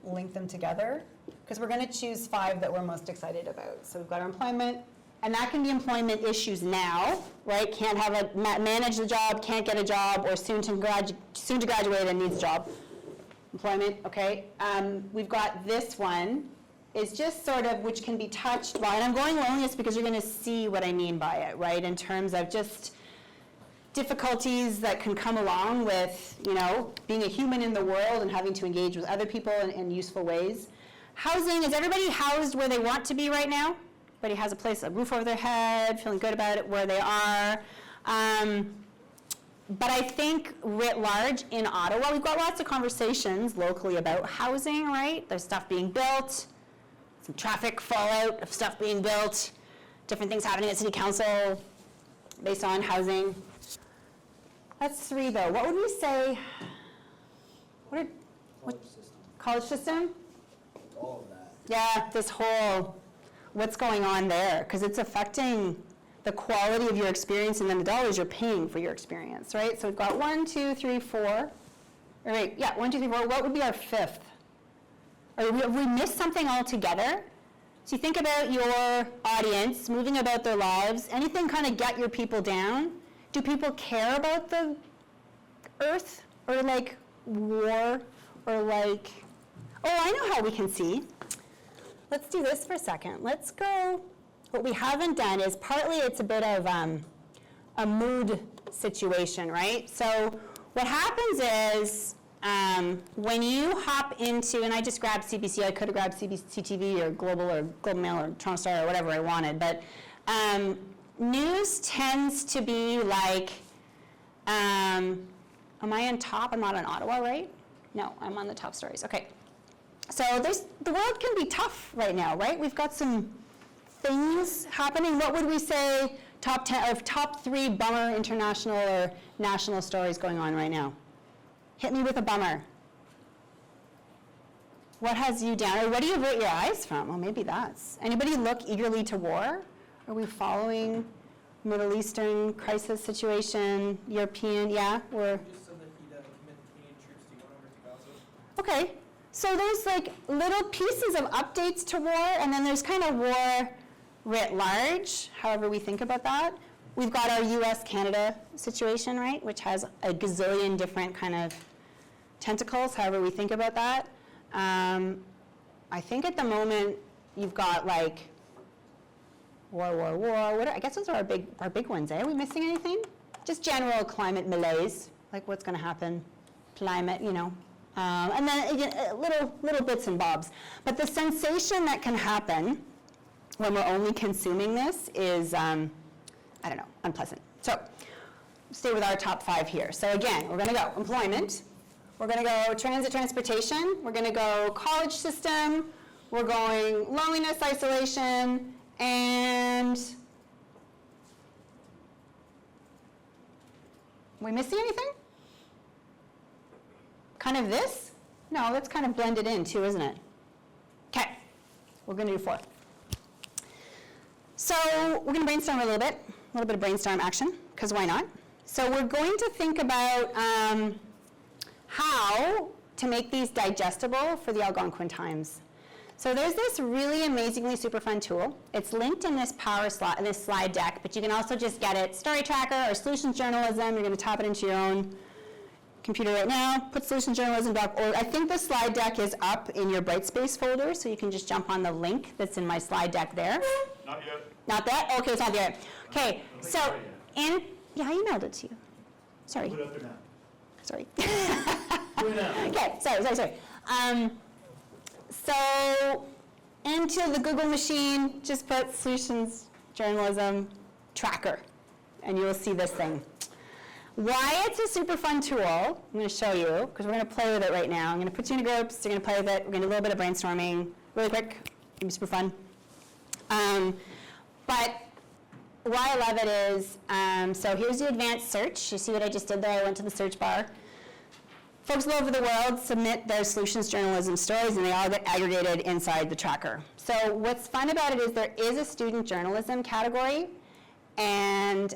link them together. Because we're gonna choose 5 that we're most excited about. So we've got our employment, and that can be employment issues now, right? Can't manage the job, can't get a job, or soon to graduate and needs a job. Employment, okay. We've got this one, is just sort of, which can be touched by, and I'm going loneliness because you're gonna see what I mean by it, right? In terms of just difficulties that can come along with, being a human in the world and having to engage with other people in useful ways. Housing, is everybody housed where they want to be right now? Everybody has a roof over their head, feeling good about it where they are. But I think writ large in Ottawa, we've got lots of conversations locally about housing, right? There's stuff being built, some traffic fallout of stuff being built, different things happening at City Council based on housing. That's 3 though. What would we say? College system?
All of that.
Yeah, this whole, what's going on there? Because it's affecting the quality of your experience and then the dollars you're paying for your experience, right? So we've got 1, 2, 3, 4. Or wait, yeah, 1, 2, 3, 4. What would be our 5th? Or have we missed something altogether? So you think about your audience, moving about their lives, anything kind of get your people down? Do people care about the earth? Or like war? Or like, oh, I know how we can see. Let's do this for a second. Let's go, what we haven't done is partly it's a bit of a mood situation, right? So what happens is when you hop into, and I just grabbed CBC, I could have grabbed CTV or Global Mail or Toronto Star or whatever I wanted, but news tends to be like, am I on top? I'm not on Ottawa, right? No, I'm on the top stories. Okay. So the world can be tough right now, right? We've got some things happening. What would we say top 10 or top 3 bummer international or national stories going on right now? Hit me with a bummer. What has you down? Or what do you avert your eyes from? Well, maybe that's. Anybody look eagerly to war? Are we following Middle Eastern crisis situation, European? Yeah, we're.
Just said that he'd commit Canadian troops to going over to Gaza.
Okay, so there's like little pieces of updates to war, and then there's kind of war writ large, however we think about that. We've got our US-Canada situation, right, which has a gazillion different kind of tentacles, however we think about that. I think at the moment you've got like war, I guess those are our big ones, eh? Are we missing anything? Just general climate malaise, like what's going to happen, climate, and then again, little bits and bobs. But the sensation that can happen when we're only consuming this is, I don't know, unpleasant. So stay with our top 5 here. So again, we're going to go employment. We're going to go transportation. We're going to go college system. We're going loneliness, isolation, and are we missing anything? Kind of this? No, that's kind of blended in too, isn't it? Okay, we're going to do 4. So we're going to brainstorm a little bit of brainstorm action, because why not? So we're going to think about how to make these digestible for the Algonquin Times. So there's this really amazingly super fun tool. It's linked in this slide deck, but you can also just get it, Story Tracker or Solutions Journalism. You're going to tap it into your own computer right now, put solutionsjournalism.org. I think the slide deck is up in your Brightspace folder, so you can just jump on the link that's in my slide deck there.
Not yet.
Not that? Okay, it's not there. Okay, so yeah, I emailed it to you. Sorry.
Put it up there now.
Sorry.
Do it now.
Okay, sorry. So into the Google machine, just put Solutions Journalism Tracker, and you will see this thing. Why it's a super fun tool, I'm going to show you, because we're going to play with it right now. I'm going to put you in groups, you're going to play with it, we're going to do a little bit of brainstorming, really quick, it'll be super fun. But why I love it is, so here's the advanced search. You see what I just did there? I went to the search bar. Folks all over the world submit their solutions journalism stories, and they all get aggregated inside the tracker. So what's fun about it is there is a student journalism category. And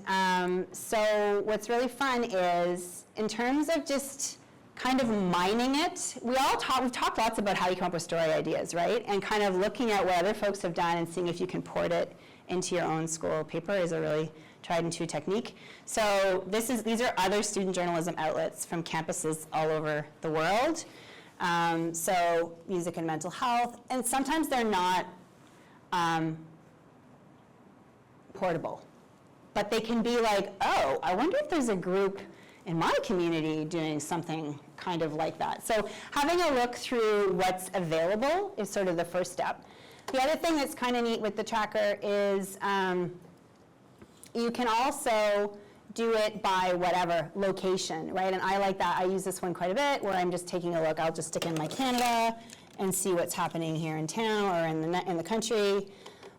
so what's really fun is, in terms of just kind of mining it, we've talked lots about how you come up with story ideas, right? And kind of looking at what other folks have done and seeing if you can port it into your own school paper is a really tried and true technique. So these are other student journalism outlets from campuses all over the world. So music and mental health, and sometimes they're not portable. But they can be like, oh, I wonder if there's a group in my community doing something kind of like that. So having a look through what's available is sort of the first step. The other thing that's kind of neat with the tracker is you can also do it by whatever location, right? And I like that. I use this one quite a bit where I'm just taking a look. I'll just stick in my Canada and see what's happening here in town or in the country.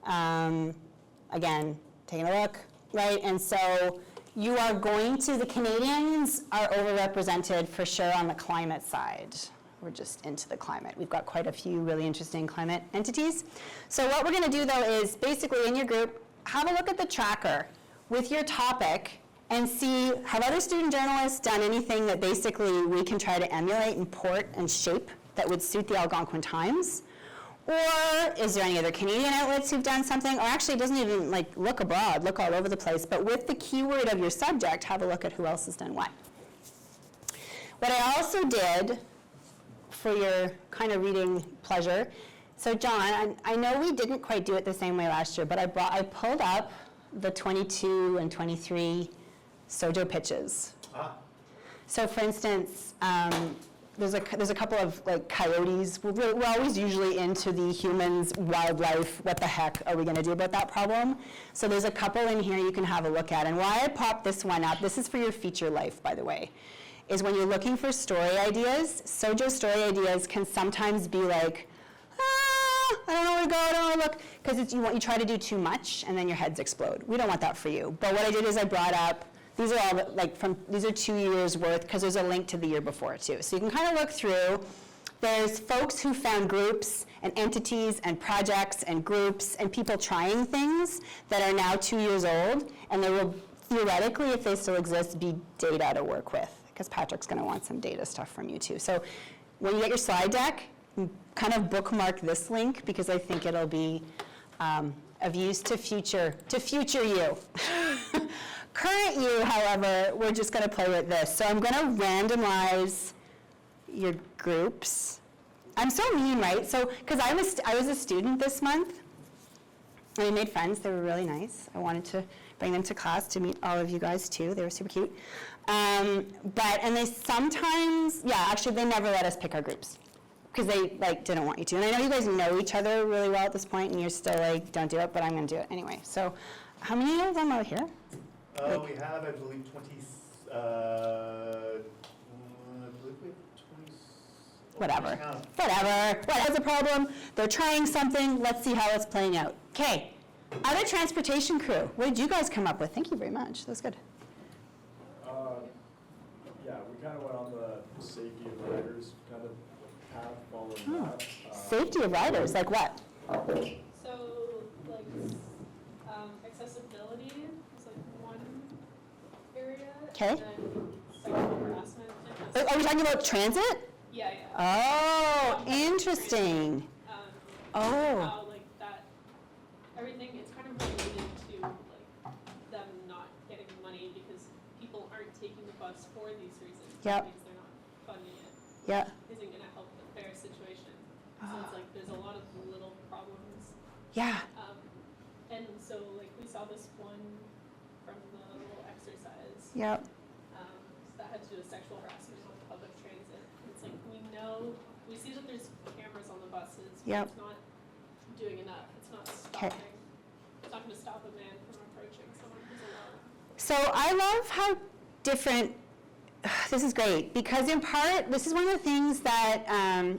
Again, taking a look. Right, and so you are going to, the Canadians are overrepresented for sure on the climate side. We're just into the climate. We've got quite a few really interesting climate entities. So what we're going to do though is basically in your group, have a look at the tracker with your topic and see, have other student journalists done anything that basically we can try to emulate and port and shape that would suit the Algonquin Times? Or is there any other Canadian outlets who've done something? Or actually, it doesn't even look abroad, look all over the place. But with the keyword of your subject, have a look at who else has done what. What I also did for your kind of reading pleasure, so John, I know we didn't quite do it the same way last year, but I pulled up the 22 and 23 Sojo pitches. So for instance, there's a couple of coyotes. We're always usually into the humans, wildlife, what the heck are we going to do about that problem? So there's a couple in here you can have a look at. And why I popped this one up, this is for your feature life, by the way, is when you're looking for story ideas, Sojo story ideas can sometimes be like, I don't know where to go, I don't know where to look, because you try to do too much and then your heads explode. We don't want that for you. But what I did is I brought up, these are all these are 2 years worth, because there's a link to the year before too. So you can kind of look through. There's folks who found groups and entities and projects and groups and people trying things that are now 2 years old, and there will theoretically, if they still exist, be data to work with, because Patrick's going to want some data stuff from you too. So when you get your slide deck, kind of bookmark this link, because I think it'll be of use to future you. Current you, however, we're just going to play with this. So I'm going to randomize your groups. I'm so mean, right? So, because I was a student this month, and I made friends. They were really nice. I wanted to bring them to class to meet all of you guys too. They were super cute. And they sometimes, actually, they never let us pick our groups, because they didn't want you to. And I know you guys know each other really well at this point, and you're still like, don't do it, but I'm going to do it anyway. So, how many of them are here?
We have, I believe, 20. I believe we have 20. Whatever. Whatever's the problem. They're trying something. Let's see how it's playing out. Okay. Other transportation crew. What did you guys come up with? Thank you very much. That was good.
Yeah, we kind of went on the safety of riders kind of path following that.
Safety of riders, like what?
So, accessibility is one area.
Okay.
And then sexual harassment.
Are we talking about transit?
Yeah.
Oh, interesting.
How, that, everything, it's kind of related to, them not getting money because people aren't taking the bus for these reasons.
Yep.
Because they're not funding it.
Yep.
Isn't going to help the fair situation. So it's there's a lot of little problems.
Yeah.
And so, we saw this one from the little exercise.
Yep.
So that had to do with sexual harassment on public transit. It's we see that there's cameras on the buses, but
Yep.
it's not doing enough. It's not stopping. It's not going to stop a man from approaching someone who's alone.
So I love how different, this is great, because in part, this is one of the things that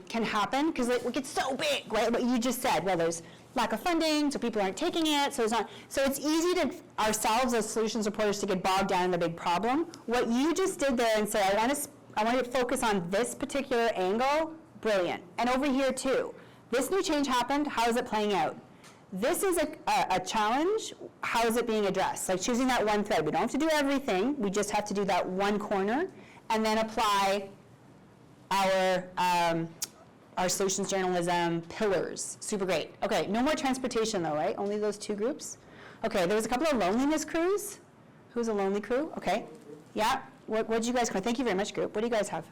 can happen, because it gets so big, right? What you just said, well, there's lack of funding, so people aren't taking it, so it's easy to, ourselves as solutions reporters, to get bogged down in the big problem. What you just did there and say, I want to focus on this particular angle, brilliant. And over here too. This new change happened, how is it playing out? This is a challenge, how is it being addressed? Like choosing that one thread. We don't have to do everything, we just have to do that one corner, and then apply our solutions journalism pillars. Super great. Okay, no more transportation though, right? Only those two groups? Okay, there was a couple of loneliness crews. Who's a lonely crew? Okay. Yeah, what did you guys, thank you very much, group. What do you guys have?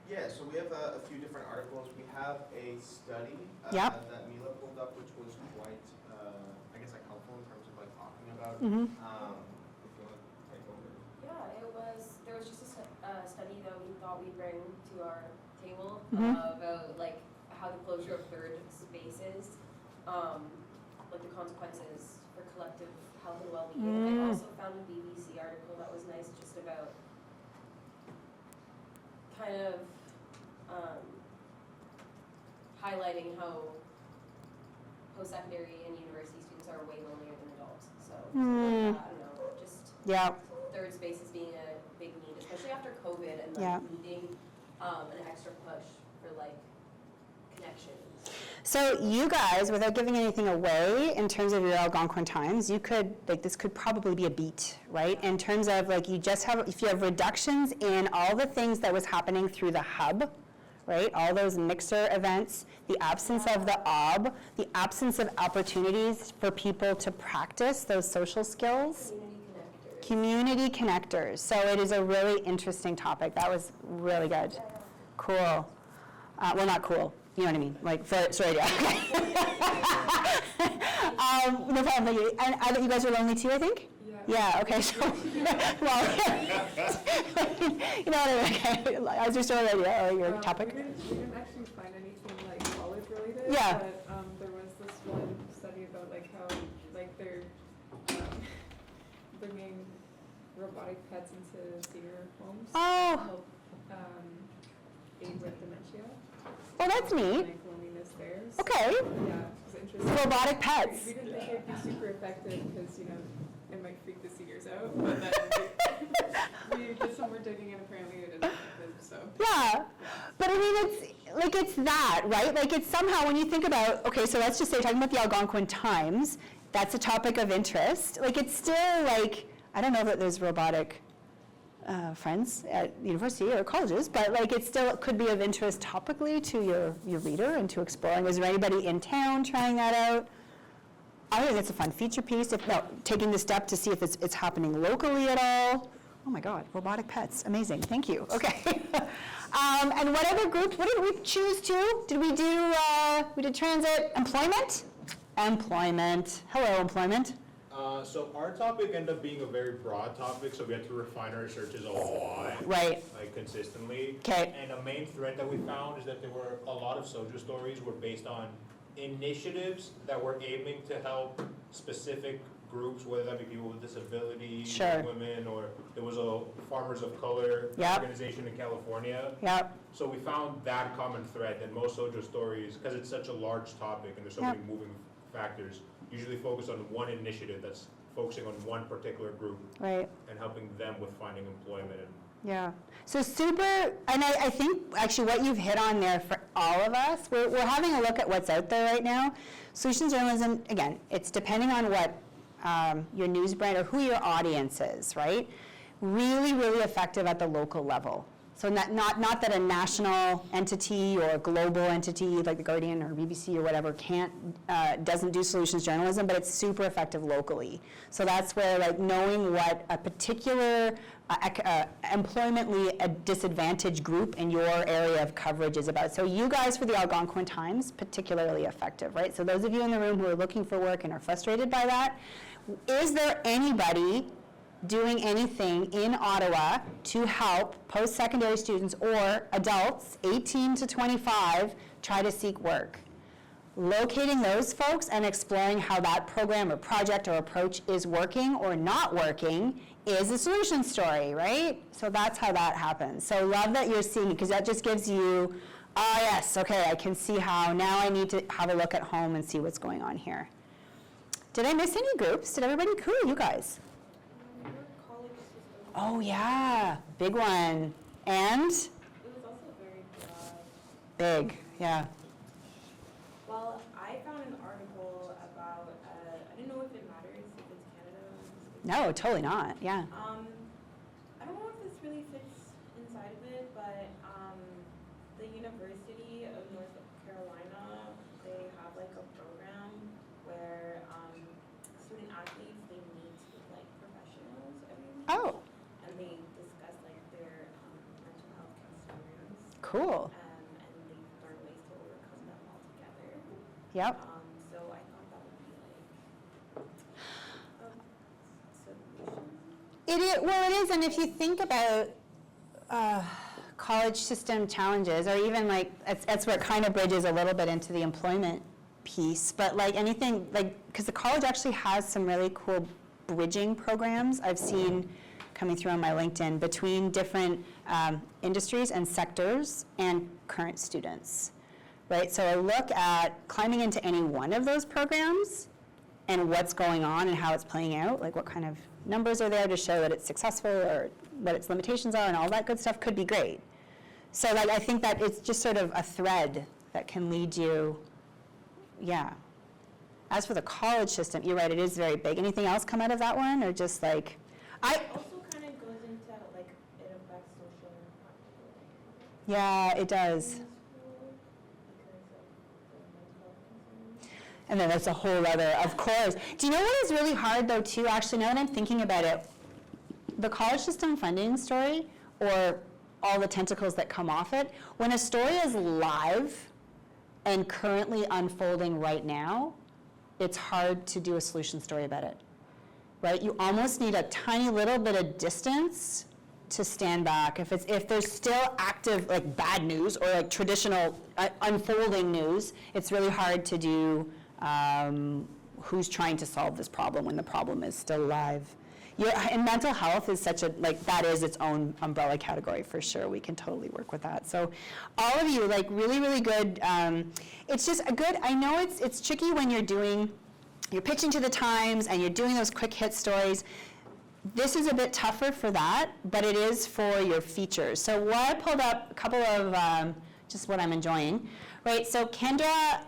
Yeah, so we have a few different articles. We have a study
Yep.
that Mila pulled up, which was quite, I guess, like helpful in terms of like talking about.
Mhm.
If you want to take over.
Yeah, there was just a study that we thought we'd bring to our table
Mhm.
about like how the closure of third spaces, like the consequences for collective health and well-being. I also found a BBC article that was nice just about kind of highlighting how post-secondary and university students are way lonelier than adults. So I don't know, just third spaces being a big need, especially after COVID and like needing an extra push for like connections.
So you guys, without giving anything away in terms of your Algonquin Times, you could, like this could probably be a beat, right? In terms of like if you have reductions in all the things that was happening through the hub, right? All those mixer events, the absence of the OB, the absence of opportunities for people to practice those social skills. Community connectors. So it is a really interesting topic. That was really good. Cool. Well, not cool. You know what I mean? Like, sorry, yeah. No problem. Thank you. And you guys are lonely too, I think? Yeah, okay. So, well, you know what I mean? Okay. Is your story idea or your topic?
We didn't actually find anything like college related.
Yeah.
But there was this one study about like how like they're bringing robotic pets into senior homes to help aid with dementia.
Oh, that's neat.
Like loneliness there. So,
Okay.
yeah, it was interesting.
Robotic pets.
We didn't think it'd be super effective because it might freak the seniors out. But then we did some more digging and apparently it is effective. So.
Yeah, but I mean, it's that, right? Like it's somehow when you think about, okay, so let's just say talking about the Algonquin Times, that's a topic of interest. Like it's still like, I don't know that there's robotic friends at university or colleges, but like it still could be of interest topically to your reader and to exploring. Is there anybody in town trying that out? I think it's a fun feature piece. If not, taking the step to see if it's happening locally at all. Oh my God, robotic pets, amazing, thank you, okay. And what other groups, what did we choose to? Did we do, we did transit, employment? Employment, hello employment.
So our topic ended up being a very broad topic, so we had to refine our searches a lot.
Right.
Like consistently.
Okay.
And a main thread that we found is that there were a lot of social stories were based on initiatives that were aiming to help specific groups, whether that be people with disabilities,
Sure.
women, or there was a Farmers of Color organization in California.
Yep.
So we found that common thread, that most social stories, because it's such a large topic and there's so many moving factors, usually focus on one initiative that's focusing on one particular group
Right.
and helping them with finding employment. And
Yeah, so super, and I think actually what you've hit on there for all of us, we're having a look at what's out there right now. Solutions journalism, again, it's depending on what your news brand or who your audience is, right? Really, really effective at the local level. So not that a national entity or a global entity like The Guardian or BBC or whatever doesn't do solutions journalism, but it's super effective locally. So that's where like knowing what a particular employmentally disadvantaged group in your area of coverage is about. So you guys for the Algonquin Times, particularly effective, right? So those of you in the room who are looking for work and are frustrated by that, is there anybody doing anything in Ottawa to help post-secondary students or adults 18 to 25 try to seek work? locating those folks and exploring how that program or project or approach is working or not working is a solution story, right? So that's how that happens. So love that you're seeing, because that just gives you, oh yes, okay, I can see how, now I need to have a look at home and see what's going on here. Did I miss any groups? Did everybody, who are you guys? Oh yeah, big one. And? It
was also very broad.
Big, yeah.
Well, I found an article about, I didn't know if it matters if it's Canada.
No, totally not, yeah.
I don't know if this really fits inside of it, but the University of North Carolina, they have like a program where student athletes, they meet with like professionals every week.
Oh.
And they discuss like their mental health concerns.
Cool.
And they learn ways to overcome them all together.
Yep.
So I thought that would be like a solution.
Well, it is, and if you think about college system challenges, or even like, that's where it kind of bridges a little bit into the employment piece, but like anything, like, because the college actually has some really cool bridging programs I've seen coming through on my LinkedIn between different industries and sectors and current students, right? So I look at climbing into any one of those programs and what's going on and how it's playing out, like what kind of numbers are there to show that it's successful or what its limitations are, and all that good stuff could be great. So like, I think that it's just sort of a thread that can lead you, yeah. As for the college system, you're right, it is very big. Anything else come out of that one, or just like,
It also kind of goes into like it affects social impact.
yeah, it does. And then that's a whole other, of course. Do you know what is really hard though too, actually, now that I'm thinking about it, the college system funding story, or all the tentacles that come off it, when a story is live and currently unfolding right now, it's hard to do a solution story about it, right? You almost need a tiny little bit of distance to stand back. If there's still active, like bad news or like traditional unfolding news, it's really hard to do who's trying to solve this problem when the problem is still live. And mental health is such a, like, that is its own umbrella category for sure. We can totally work with that. So all of you, like, really, really good. It's just a good, I know it's tricky when you're pitching to the Times and you're doing those quick hit stories. This is a bit tougher for that, but it is for your features. So what I pulled up, a couple of just what I'm enjoying. Right, so Kendra,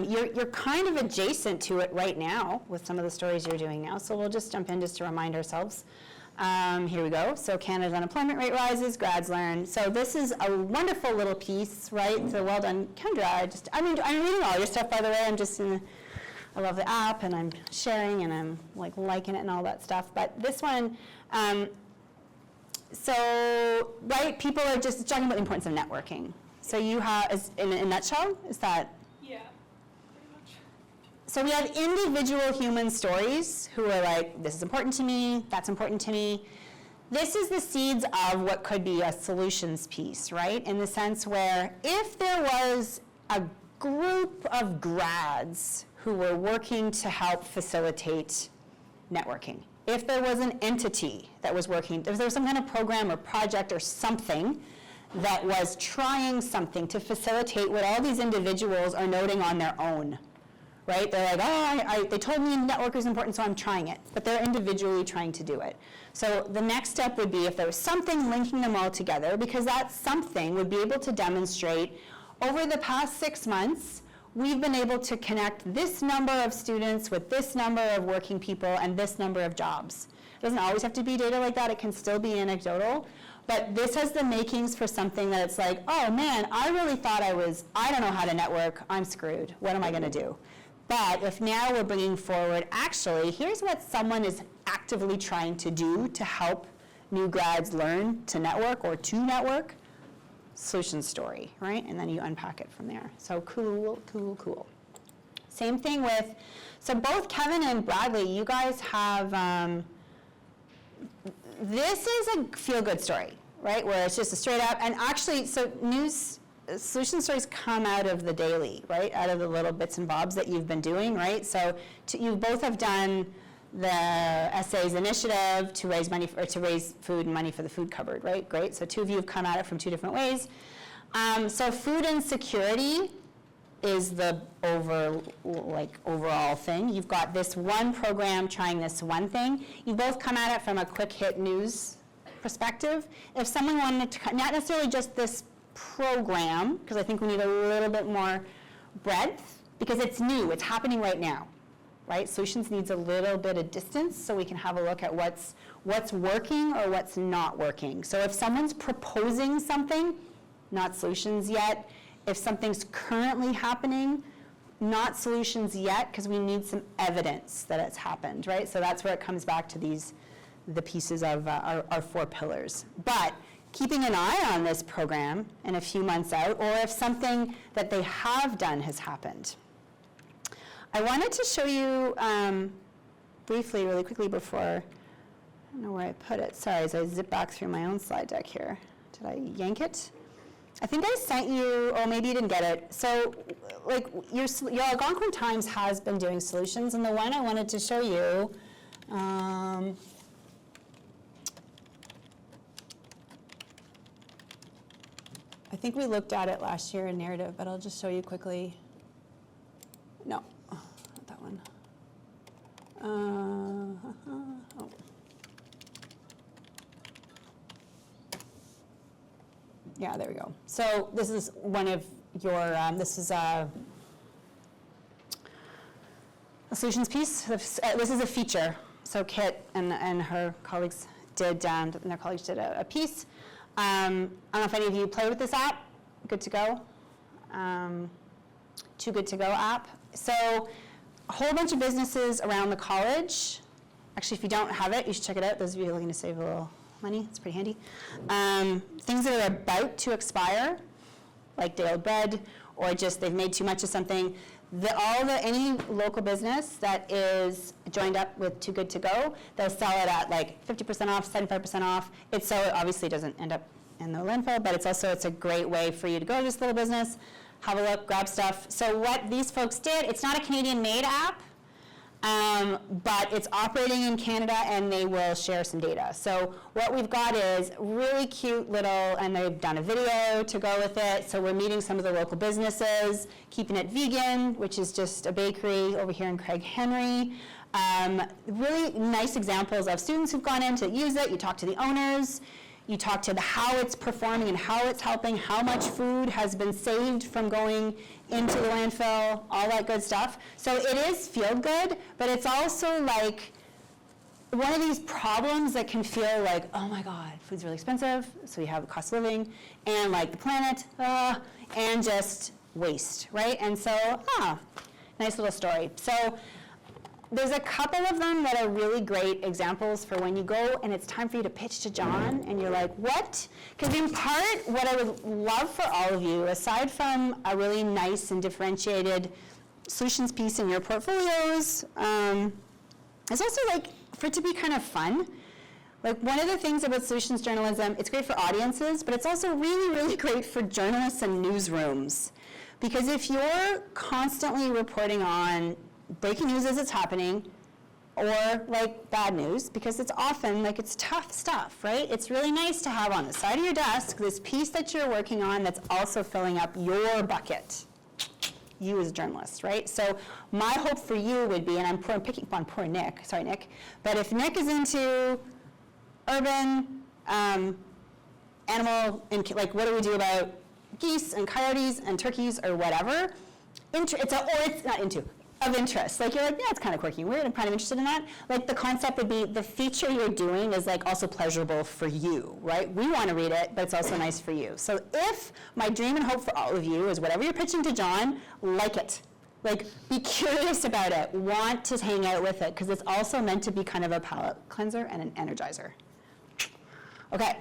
you're kind of adjacent to it right now with some of the stories you're doing now, so we'll just jump in just to remind ourselves. Here we go. So Canada's unemployment rate rises, grads learn. So this is a wonderful little piece, right? So well done, Kendra. I'm reading all your stuff, by the way. I love the app, and I'm sharing, and I'm like liking it and all that stuff. But this one, so, right, people are just talking about the importance of networking. So you have, in a nutshell, is that?
Yeah, pretty much.
So we have individual human stories who are like, this is important to me, that's important to me. This is the seeds of what could be a solutions piece, right? In the sense where if there was a group of grads who were working to help facilitate networking, if there was an entity that was working, if there was some kind of program or project or something that was trying something to facilitate what all these individuals are noting on their own, right? They're like, oh, they told me network is important, so I'm trying it. But they're individually trying to do it. So the next step would be if there was something linking them all together, because that something would be able to demonstrate, over the past 6 months, we've been able to connect this number of students with this number of working people and this number of jobs. It doesn't always have to be data like that. It can still be anecdotal. But this has the makings for something that it's like, oh man, I really thought I don't know how to network, I'm screwed. What am I gonna do? But if now we're bringing forward, actually, here's what someone is actively trying to do to help new grads learn to network or to network, solution story, right? And then you unpack it from there. So cool, cool, cool. Same thing with, so both Kevin and Bradley, you guys have, this is a feel-good story, right? Where it's just a straight up, and actually, so news solution stories come out of the daily, right? Out of the little bits and bobs that you've been doing, right? So you both have done the essays initiative to raise money or to raise food and money for the food cupboard, right? Great. So two of you have come at it from two different ways. So food insecurity is the overall thing. You've got this one program trying this one thing. You both come at it from a quick hit news perspective. If someone wanted to, not necessarily just this program, because I think we need a little bit more breadth, because it's new, it's happening right now, right? Solutions needs a little bit of distance so we can have a look at what's working or what's not working. So if someone's proposing something, not solutions yet. If something's currently happening, not solutions yet, because we need some evidence that it's happened, right? So that's where it comes back to the pieces of our 4 pillars. But keeping an eye on this program in a few months out, or if something that they have done has happened. I wanted to show you briefly, really quickly before, I don't know where I put it. Sorry, as I zip back through my own slide deck here. Did I yank it? I think I sent you, or maybe you didn't get it. So, like, your Algonquin Times has been doing solutions, and the one I wanted to show you, I think we looked at it last year in narrative, but I'll just show you quickly. No, not that one. Oh. Yeah, there we go. So this is one of your, this is a solutions piece. This is a feature. So Kit and her colleagues did, and their colleagues did a piece. I don't know if any of you play with this app, Good to Go, Too Good to Go app. So a whole bunch of businesses around the college. Actually, if you don't have it, you should check it out. Those of you looking to save a little money, it's pretty handy. Things that are about to expire, like day-old bread, or just they've made too much of something. Any local business that is joined up with Too Good to Go, they'll sell it at like 50% off, 75% off. It obviously doesn't end up in the landfill, but it's a great way for you to go to this little business, have a look, grab stuff. So what these folks did, it's not a Canadian-made app, but it's operating in Canada, and they will share some data. So what we've got is really cute little, and they've done a video to go with it. So we're meeting some of the local businesses, Keeping It Vegan, which is just a bakery over here in Craig Henry. Really nice examples of students who've gone in to use it. You talk to the owners. You talk to how it's performing and how it's helping, how much food has been saved from going into the landfill, all that good stuff. So it is feel good, but it's also like one of these problems that can feel like, oh my God, food's really expensive, so you have the cost of living, and like the planet, and just waste, right? And so, nice little story. So there's a couple of them that are really great examples for when you go and it's time for you to pitch to John and you're like, what? Because in part, what I would love for all of you, aside from a really nice and differentiated solutions piece in your portfolios, is also like for it to be kind of fun. Like one of the things about solutions journalism, it's great for audiences, but it's also really, really great for journalists and newsrooms. Because if you're constantly reporting on breaking news as it's happening, or like bad news, because it's often like it's tough stuff, right? It's really nice to have on the side of your desk this piece that you're working on that's also filling up your bucket, you as a journalist, right? So my hope for you would be, and I'm picking on poor Nick, sorry Nick, but if Nick is into urban, animal, and like what do we do about geese and coyotes and turkeys or whatever, of interest. Like you're like, yeah, it's kind of quirky and weird, I'm kind of interested in that. Like the concept would be the feature you're doing is like also pleasurable for you, right? We want to read it, but it's also nice for you. So if my dream and hope for all of you is whatever you're pitching to John, like it. Like be curious about it, want to hang out with it, because it's also meant to be kind of a palate cleanser and an energizer. Okay,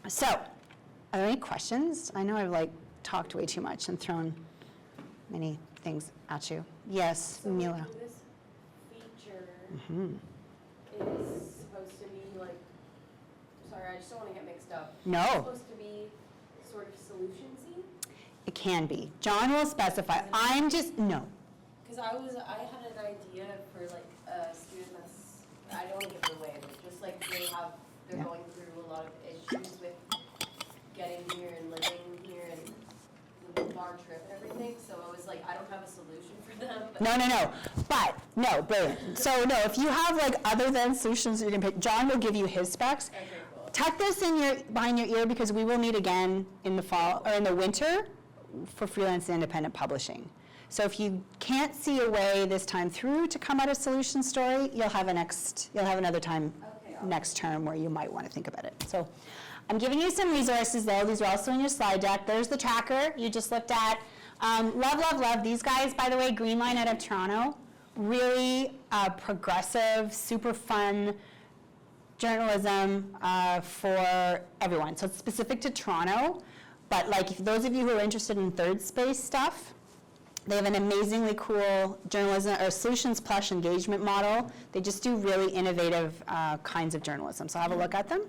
so are there any questions? I know I've like talked way too much and thrown many things at you. Yes,
so
Mila.
This feature
Mm-hmm.
is supposed to be like, sorry, I just don't want to get mixed up.
No.
It's supposed to be sort of solution-y?
It can be. John will specify. I'm just, no.
Because I had an idea for like a student that's, I don't want to give it away, but just like they're
Yeah.
going through a lot of issues with getting here and living here and the bar trip and everything. So I was like, I don't have a solution for them. But
No, brilliant. So no, if you have like other than solutions that you can pick, John will give you his specs.
Okay, cool.
Tuck this behind your ear because we will meet again in the fall, or in the winter for freelance and independent publishing. So if you can't see a way this time through to come at a solution story, you'll have another time next term where you might want to think about it. So I'm giving you some resources though. These are also in your slide deck. There's the tracker you just looked at. Love. These guys, by the way, Green Line out of Toronto, really progressive, super fun journalism for everyone. So it's specific to Toronto, but like if those of you who are interested in third space stuff, they have an amazingly cool journalism or solutions plus engagement model. They just do really innovative kinds of journalism. So have a look at them.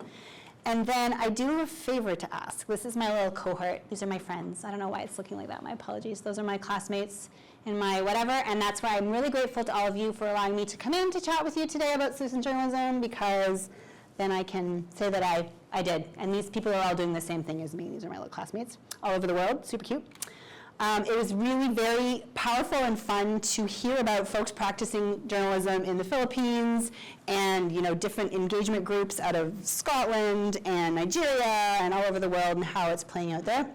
And then I do have a favor to ask. This is my little cohort. These are my friends. I don't know why it's looking like that. My apologies. Those are my classmates in my whatever. And that's why I'm really grateful to all of you for allowing me to come in to chat with you today about solution journalism, because then I can say that I did. And these people are all doing the same thing as me. These are my little classmates all over the world. Super cute. It was really very powerful and fun to hear about folks practicing journalism in the Philippines and, you know, different engagement groups out of Scotland and Nigeria and all over the world and how it's playing out there.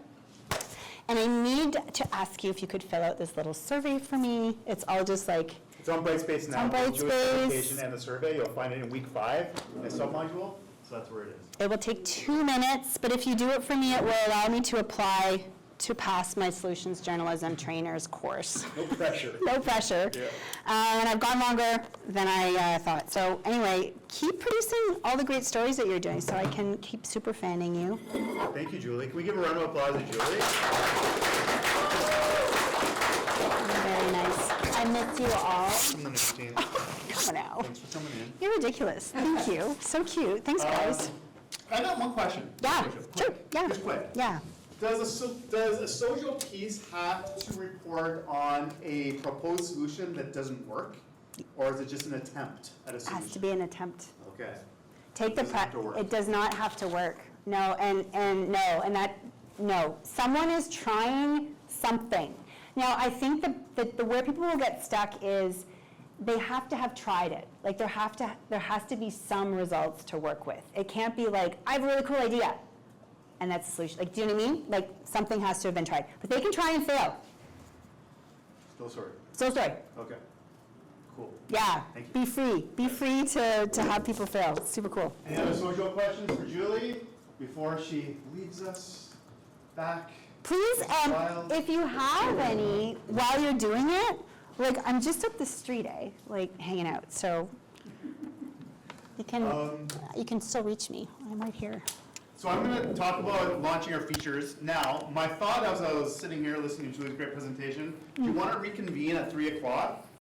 And I need to ask you if you could fill out this little survey for me. It's all just like...
It's on Brightspace now.
On Brightspace.
The Jewish publication and the survey, you'll find it in week 5 in the submodule, so that's where it is.
It will take 2 minutes, but if you do it for me, it will allow me to apply to pass my solutions journalism trainer's course.
No pressure.
No pressure.
Yeah.
And I've gone longer than I thought. So anyway, keep producing all the great stories that you're doing so I can keep super fanning you.
Thank you, Julie. Can we give a round of applause to Julie?
Very nice. I miss you all.
From the news team.
Come on now.
Thanks for coming in.
You're ridiculous. Thank you. So cute. Thanks, guys.
I got one question.
Yeah, sure. Yeah.
Just quick.
Yeah.
Does a social piece have to report on a proposed solution that doesn't work? Or is it just an attempt at a
It
solution?
has to be an attempt.
Okay.
Take the
Doesn't have to work.
It does not have to work. No, and no. Someone is trying something. Now, I think the where people will get stuck is they have to have tried it. Like there has to be some results to work with. It can't be like, I have a really cool idea, and that's the solution. Like, do you know what I mean? Like something has to have been tried. But they can try and fail.
Still sorry.
Still story.
Okay. Cool.
Yeah.
Thank you.
Be free. Be free to have people fail. It's super cool.
Any other social questions for Julie before she leads us back?
Please,
Wild.
if you have any while you're doing it, like I'm just up the street, like hanging out. So you can still reach me. I'm right here.
So I'm going to talk about launching our features now. My thought as I was sitting here listening to Julie's great presentation, do you want to reconvene at 3 o'clock